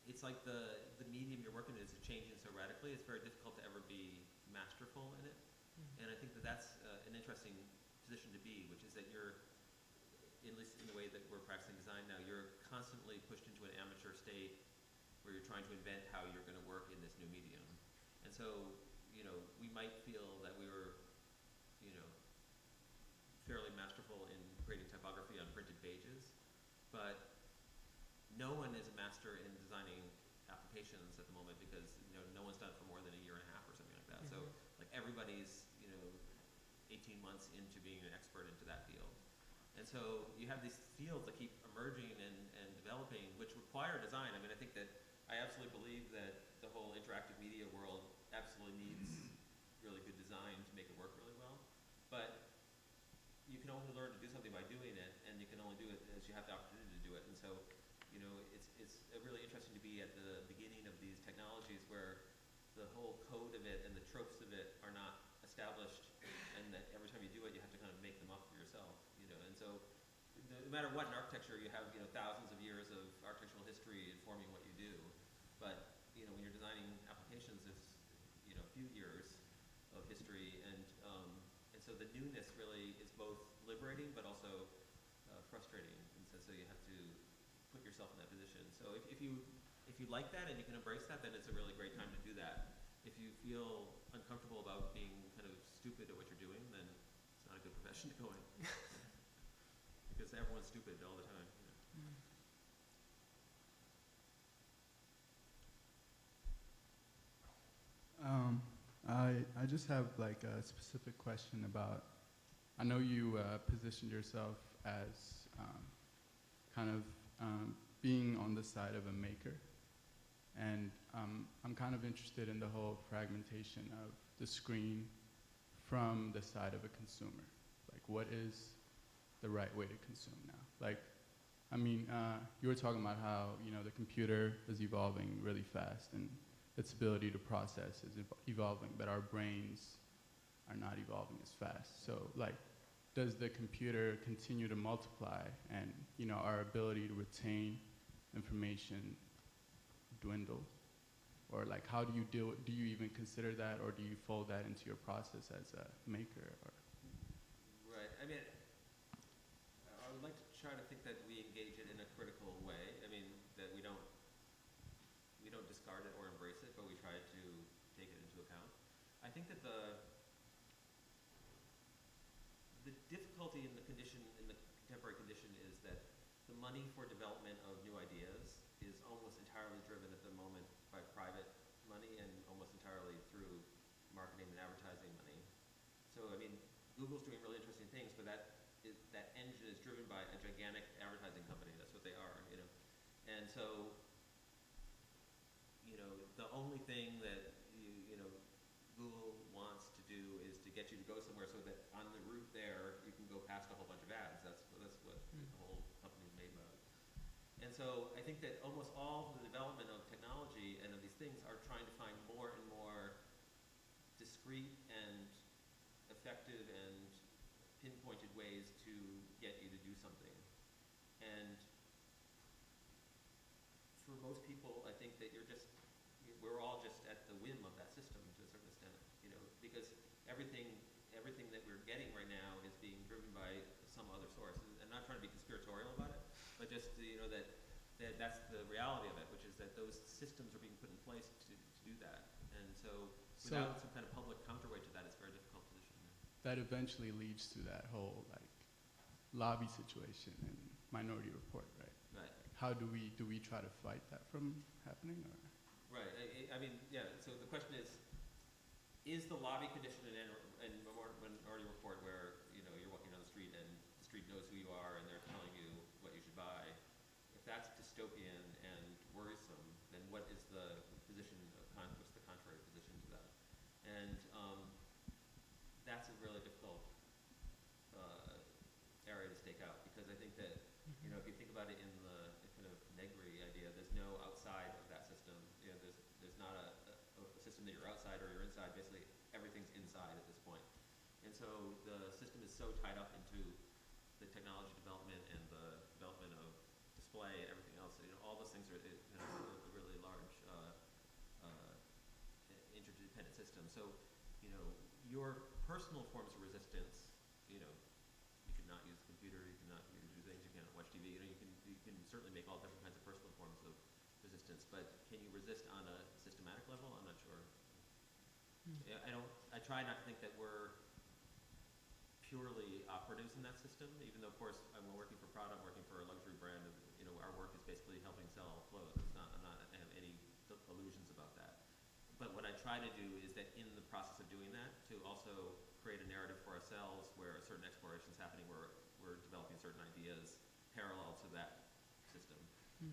It's like the medium you're working in is changing so radically. It's very difficult to ever be masterful in it. And I think that that's an interesting position to be, which is that you're, at least in the way that we're practicing design now, you're constantly pushed into an amateur state where you're trying to invent how you're going to work in this new medium. And so, we might feel that we were, fairly masterful in creating typography on printed pages, but no one is a master in designing applications at the moment because, no one's done it for more than a year and a half or something like that. So, like, everybody's, 18 months into being an expert into that field. And so you have these fields that keep emerging and developing, which require design. I mean, I think that I absolutely believe that the whole interactive media world absolutely needs really good design to make it work really well. But you can only learn to do something by doing it, and you can only do it as you have the opportunity to do it. And so, it's really interesting to be at the beginning of these technologies where the whole code of it and the tropes of it are not established, and that every time you do it, you have to kind of make them up for yourself, And so, no matter what in architecture, you have thousands of years of architectural history informing what you do. But when you're designing applications, it's a few years of history, and so the newness really is both liberating but also frustrating, and so you have to put yourself in that position. So if you like that and you can embrace that, then it's a really great time to do that. If you feel uncomfortable about being kind of stupid at what you're doing, then it's not a good profession to go in. Because everyone's stupid all the time. I just have like a specific question about, I know you positioned yourself as kind of being on the side of a maker, and I'm kind of interested in the whole fragmentation of the screen from the side of a consumer. Like, what is the right way to consume now? Like, I mean, you were talking about how, the computer is evolving really fast and its ability to process is evolving, but our brains are not evolving as fast. So, like, does the computer continue to multiply and, our ability to retain information dwindle? Or, like, how do you do you even consider that, or do you fold that into your process as a maker? Or? Right. I mean, I would like to try to think that we engage it in a critical way. I mean, that we don't discard it or embrace it, but we try to take it into account. I think that the difficulty in the contemporary condition is that the money for development of new ideas is almost entirely driven at the moment by private money and almost entirely through marketing and advertising money. So, I mean, Google's doing really interesting things, but that engine is driven by a gigantic advertising company. That's what they are, And so, the only thing that you get you to go somewhere so that on the route there, you can go past a whole bunch of ads. That's what the whole company is made about. And so I think that almost all the development of technology and of these things are trying to find more and more discrete and effective and pinpointed ways to get you to do something. And for most people, I think that we're all just at the whim of that system to a certain extent, you know, because everything that we're getting right now is being driven by some other source. And I'm not trying to be conspiratorial about it, but just, you know, that's the reality of it, which is that those systems are being put in place to do that. And so without some kind of public counterweight to that, it's a very difficult position. That eventually leads to that whole like lobby situation and Minority Report, right? Right. How do we try to fight that from happening? Or? Right. I mean, yeah. So the question is the lobby condition in Minority Report where, you know, you're walking down the street and the street knows who you are and they're telling you what you should buy? If that's dystopian and worrisome, then what is the position of what's the contrary position to that? And that's a really difficult area to stake out, because I think that, you know, if you think about it in the kind of Negri idea, there's no outside of that system. You know, there's not a system that you're outside or you're inside. Basically, everything's inside at this point. And so the system is so tied up into the technology development and the development of display and everything else. You know, all those things are, you know, a really large interdependent system. So, you know, your personal forms of resistance, you know, you could not use the computer, you cannot do things, you cannot watch TV. You know, you can certainly make all different kinds of personal forms of resistance, but can you resist on a systematic level? I'm not sure. Yeah, I try not to think that we're purely operatives in that system, even though, of course, I'm working for Prada, I'm working for a luxury brand. You know, our work is basically helping sell clothes. I have any illusions about that. But what I try to do is that in the process of doing that, to also create a narrative for ourselves where a certain exploration is happening, where we're developing certain ideas parallel to that system.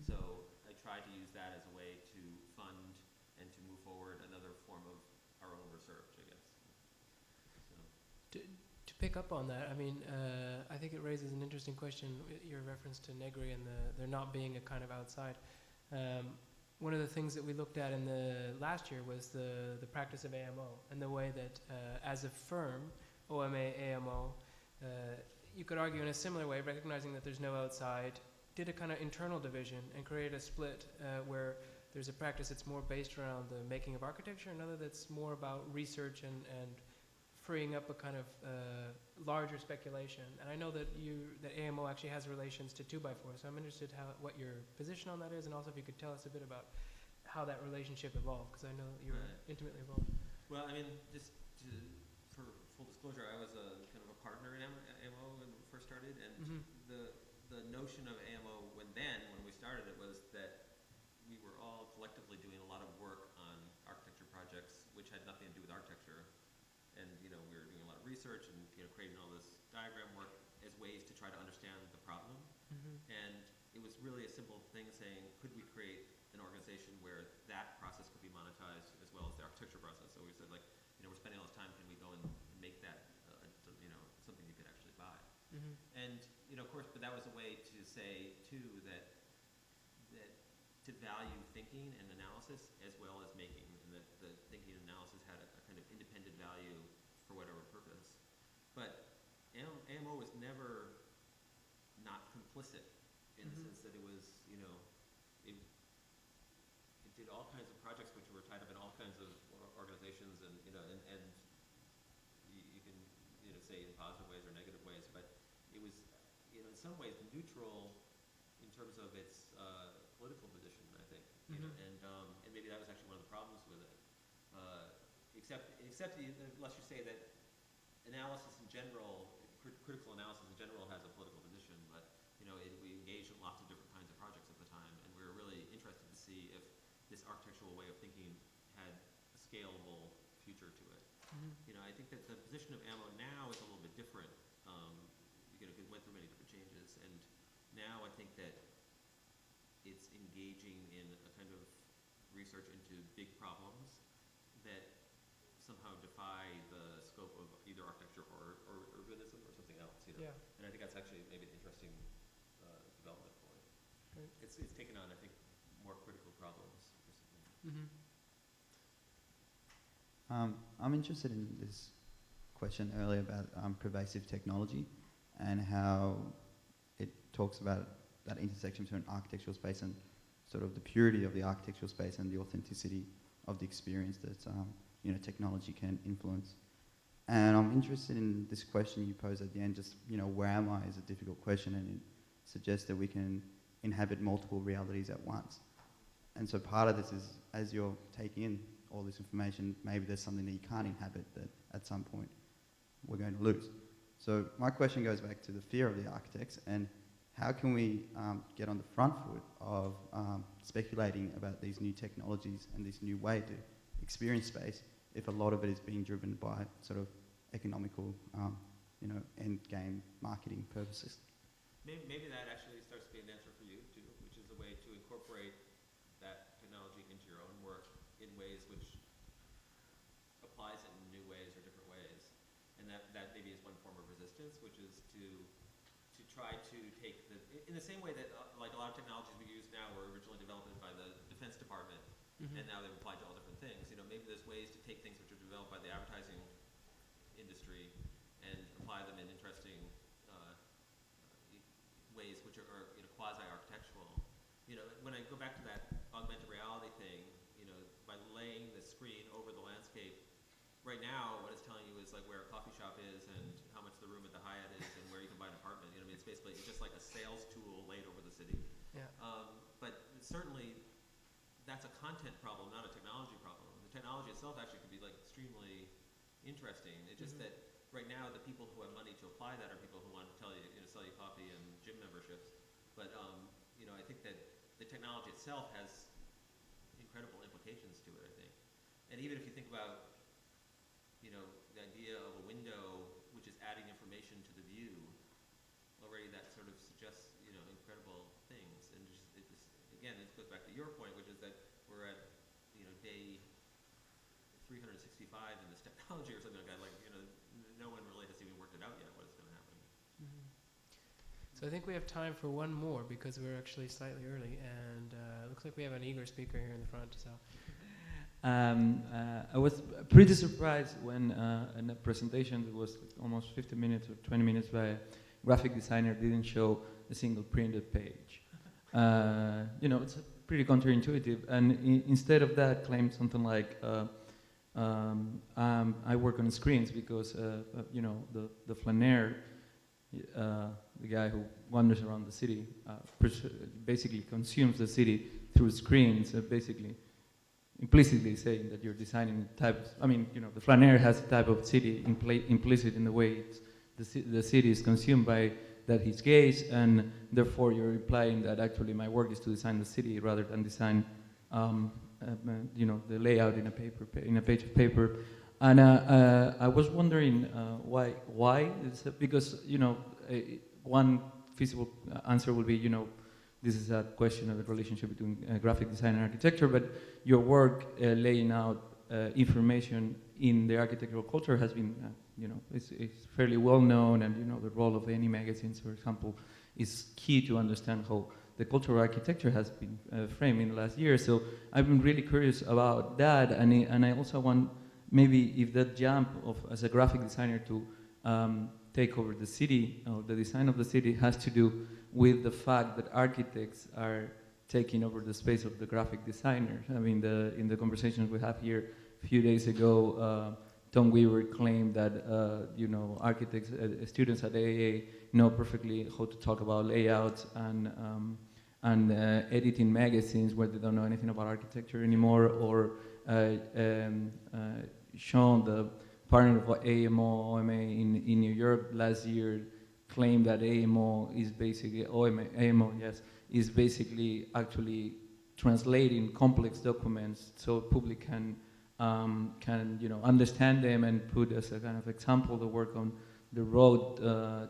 So I try to use that as a way to fund and to move forward another form of our own research, I guess. So. To pick up on that, I mean, I think it raises an interesting question, your reference to Negri and there not being a kind of outside. One of the things that we looked at in the last year was the practice of AMO and the way that as a firm, OMA, AMO, you could argue in a similar way, recognizing that there's no outside, did a kind of internal division and created a split where there's a practice that's more based around the making of architecture, another that's more about research and freeing up a kind of larger speculation. And I know that AMO actually has relations to 2x4, so I'm interested what your position on that is, and also if you could tell us a bit about how that relationship evolved, because I know that you're intimately involved. Well, I mean, just for full disclosure, I was kind of a partner in AMO when we first started, and the notion of AMO when we started it, was that we were all collectively doing a lot of work on architecture projects which had nothing to do with architecture. And, you know, we were doing a lot of research and, you know, creating all this diagram work as ways to try to understand the problem. And it was really a simple thing saying, could we create an organization where that process could be monetized as well as the architecture process? So we said, like, you know, we're spending all this time, can we go and make that, you know, something you could actually buy? And, you know, of course, but that was a way to say, too, that to value thinking and analysis as well as making, and that the thinking and analysis had a kind of independent value for whatever purpose. But AMO was never not complicit in the sense that it was, you know, it did all kinds of projects which were tied up in all kinds of organizations, and, you know, and you can, you know, say in positive ways or negative ways, but it was, you know, in some ways neutral in terms of its political position, I think, you know, and maybe that was actually one of the problems with it. Except unless you say that analysis in general, critical analysis in general, has a political position, but, you know, we engaged in lots of different kinds of projects at the time, and we were really interested to see if this architectural way of thinking had a scalable future to it. You know, I think that the position of AMO now is a little bit different. You know, it went through many different changes, and now I think that it's engaging in a kind of research into big problems that somehow defy the scope of either Yeah. And I think that's actually maybe an interesting development for it. Right. It's taken on, I think, more critical problems recently. Mm-hmm. I'm interested in this question earlier about pervasive technology and how it talks about that intersection between architectural space and sort of the purity of the architectural space and the authenticity of the experience that technology can influence. And I'm interested in this question you posed at the end, just where am I is a difficult question, and it suggests that we can inhabit multiple realities at once. And so part of this is, as you're taking in all this information, maybe there's something that you can't inhabit that at some point we're going to lose. So my question goes back to the fear of the architects, and how can we get on the front foot of speculating about these new technologies and this new way to experience space if a lot of it is being driven by sort of economical, end game marketing purposes? Maybe that actually starts to be an answer for you too, which is a way to incorporate that technology into your own work in ways which applies it in new ways or different ways. And that maybe is one form of resistance, which is to try to take in the same way that like a lot of technologies we use now were originally developed by the Defense Department, and now they've applied to all different things. Maybe there's ways to take things which are developed by the advertising industry and apply them in interesting ways which are quasi-architectural. When I go back to that augmented reality thing, by laying the screen over the landscape, right now what it's telling you is like where a coffee shop is and how much the room at the Hyatt is and where you can buy an apartment. It's just like a sales tool laid over the city. Yeah. But certainly that's a content problem, not a technology problem. The technology itself actually could be like extremely interesting. It's just that right now the people who have money to apply that are people who want to sell you coffee and gym memberships. But I think that the technology itself has incredible implications to it, I think. And even if you think about the idea of a window which is adding information to the view, already that sort of suggests incredible things. And again, this goes back to your point, which is that we're at day 365 in this technology or something like that. Like no one really has even worked it out yet what is going to happen. Mm-hmm. So I think we have time for one more because we're actually slightly early, and it looks like we have an eager speaker here in the front. So. I was pretty surprised when in a presentation that was almost 15 minutes or 20 minutes by a graphic designer didn't show a single printed page. It's pretty counterintuitive, and instead of that claimed something like I work on screens because the flaneer, the guy who wanders around the city, basically consumes the city through screens, basically implicitly saying that you're designing types. The flaneer has a type of city implicit in the way the city is consumed by that his gaze, and therefore you're implying that actually my work is to design the city rather than design the layout in a page of paper. And I was wondering why? Because one feasible answer would be this is a question of the relationship between graphic design and architecture, but your work laying out information in the architectural culture has been it's fairly well known, and the role of any magazines, for example, is key to understand how the cultural architecture has been framed in the last year. So I've been really curious about that, and I also want maybe if that jump of as a graphic designer to take over the city or the design of the city has to do with the fact that architects are taking over the space of the graphic designers. In the conversations we have here a few days ago, Tom Weaver claimed that architects, students at AAA know perfectly how to talk about layouts and editing magazines where they don't know anything about architecture anymore, or Sean, the partner of OMA in New York last year, claimed that AMO is basically is basically actually translating complex documents so public can understand them and put as a kind of example the work on the road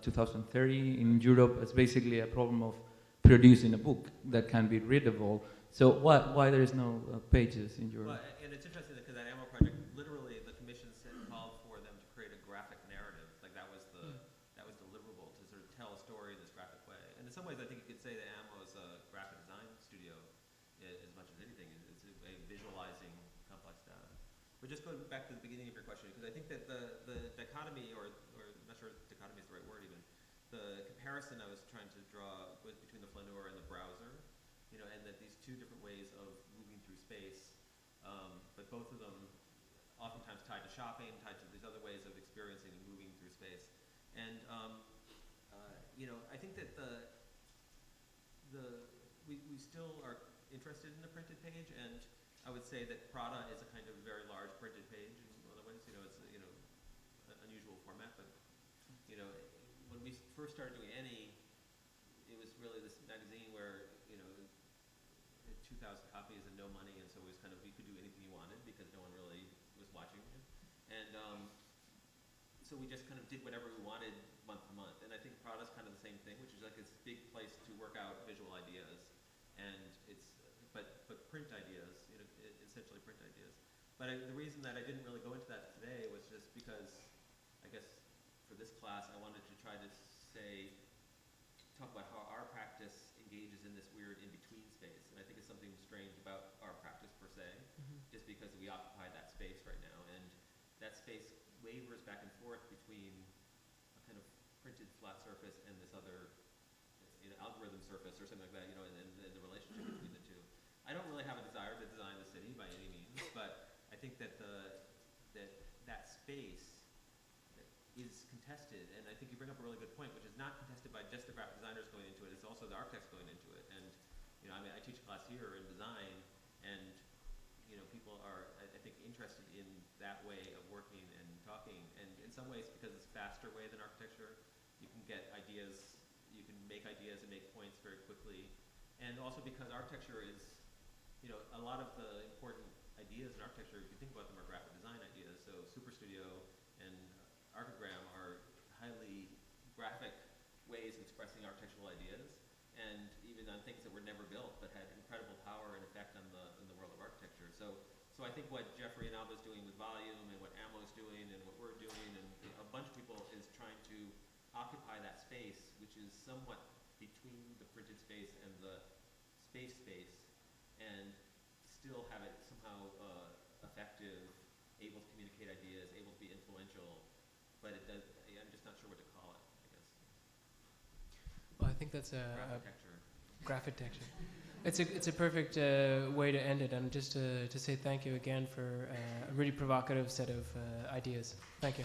2030 in Europe as basically a problem of producing a book that can be readable. So why there is no pages in your? Well, and it's interesting because that AMO project, literally, the commission called for them to create a graphic narrative. Like that was the deliverable to sort of tell a story in this graphic way. And in some ways, I think you could say that AMO is a graphic design studio as much as anything. It's a way of visualizing complex data. But just going back to the beginning of your question, because I think that the dichotomy, or I'm not sure if dichotomy is the right word even, the comparison I was trying to draw was between the flaneur and the browser, you know, and that these two different ways of moving through space, but both of them oftentimes tied to shopping, tied to these other ways of experiencing and moving through space. And you know, I think that we still are interested in the printed page, and I would say that Prada is a kind of very large printed page in other ways. You know, it's an unusual format, but you know, when we first started doing Any, it was really this magazine where, you know, 2,000 copies and no money, and so it was kind of, you could do anything you wanted because no one really was watching you. And so we just kind of did whatever we wanted month to month. And I think Prada's kind of the same thing, which is like this big place to work out visual ideas, and it's but print ideas, you know, essentially print ideas. But the reason that I didn't really go into that today was just because, I guess, for this class, I wanted to try to talk about how our practice engages in this weird in-between space. And I think it's something strange about our practice per se, just because we occupy that space right now. And that space wavers back and forth between a kind of printed flat surface and this other, you know, algorithm surface or something like that, you know, and the relationship between the two. I don't really have a desire to design the city by any means, but I think that that space is contested, and I think you bring up a really good point, which is not contested by just the graphic designers going into it, it's also the architects going into it. And you know, I mean, I teach a class here in design, and you know, people are, I think, interested in that way of working and talking, and in some ways, because it's a faster way than architecture, you can get ideas, you can make ideas and make points very quickly, and also because architecture is, you know, a lot of the important ideas in architecture, if you think about them, are graphic design ideas. So Superstudio and Archigram are highly graphic ways of expressing architectural ideas, and even on things that were never built but had incredible power and effect on the world of architecture. So I think what Jeffrey and Alba's doing with Volume, and what Amo's doing, and what we're doing, and a bunch of people is trying to occupy that space, which is somewhat between the printed space and the space, and still have it somehow effective, able to communicate ideas, able to be influential, but it does, I'm just not sure what to call it, I guess. Well, I think that's a graphic texture. It's a perfect way to end it, and just to say thank you again for a really provocative set of ideas. Thank you.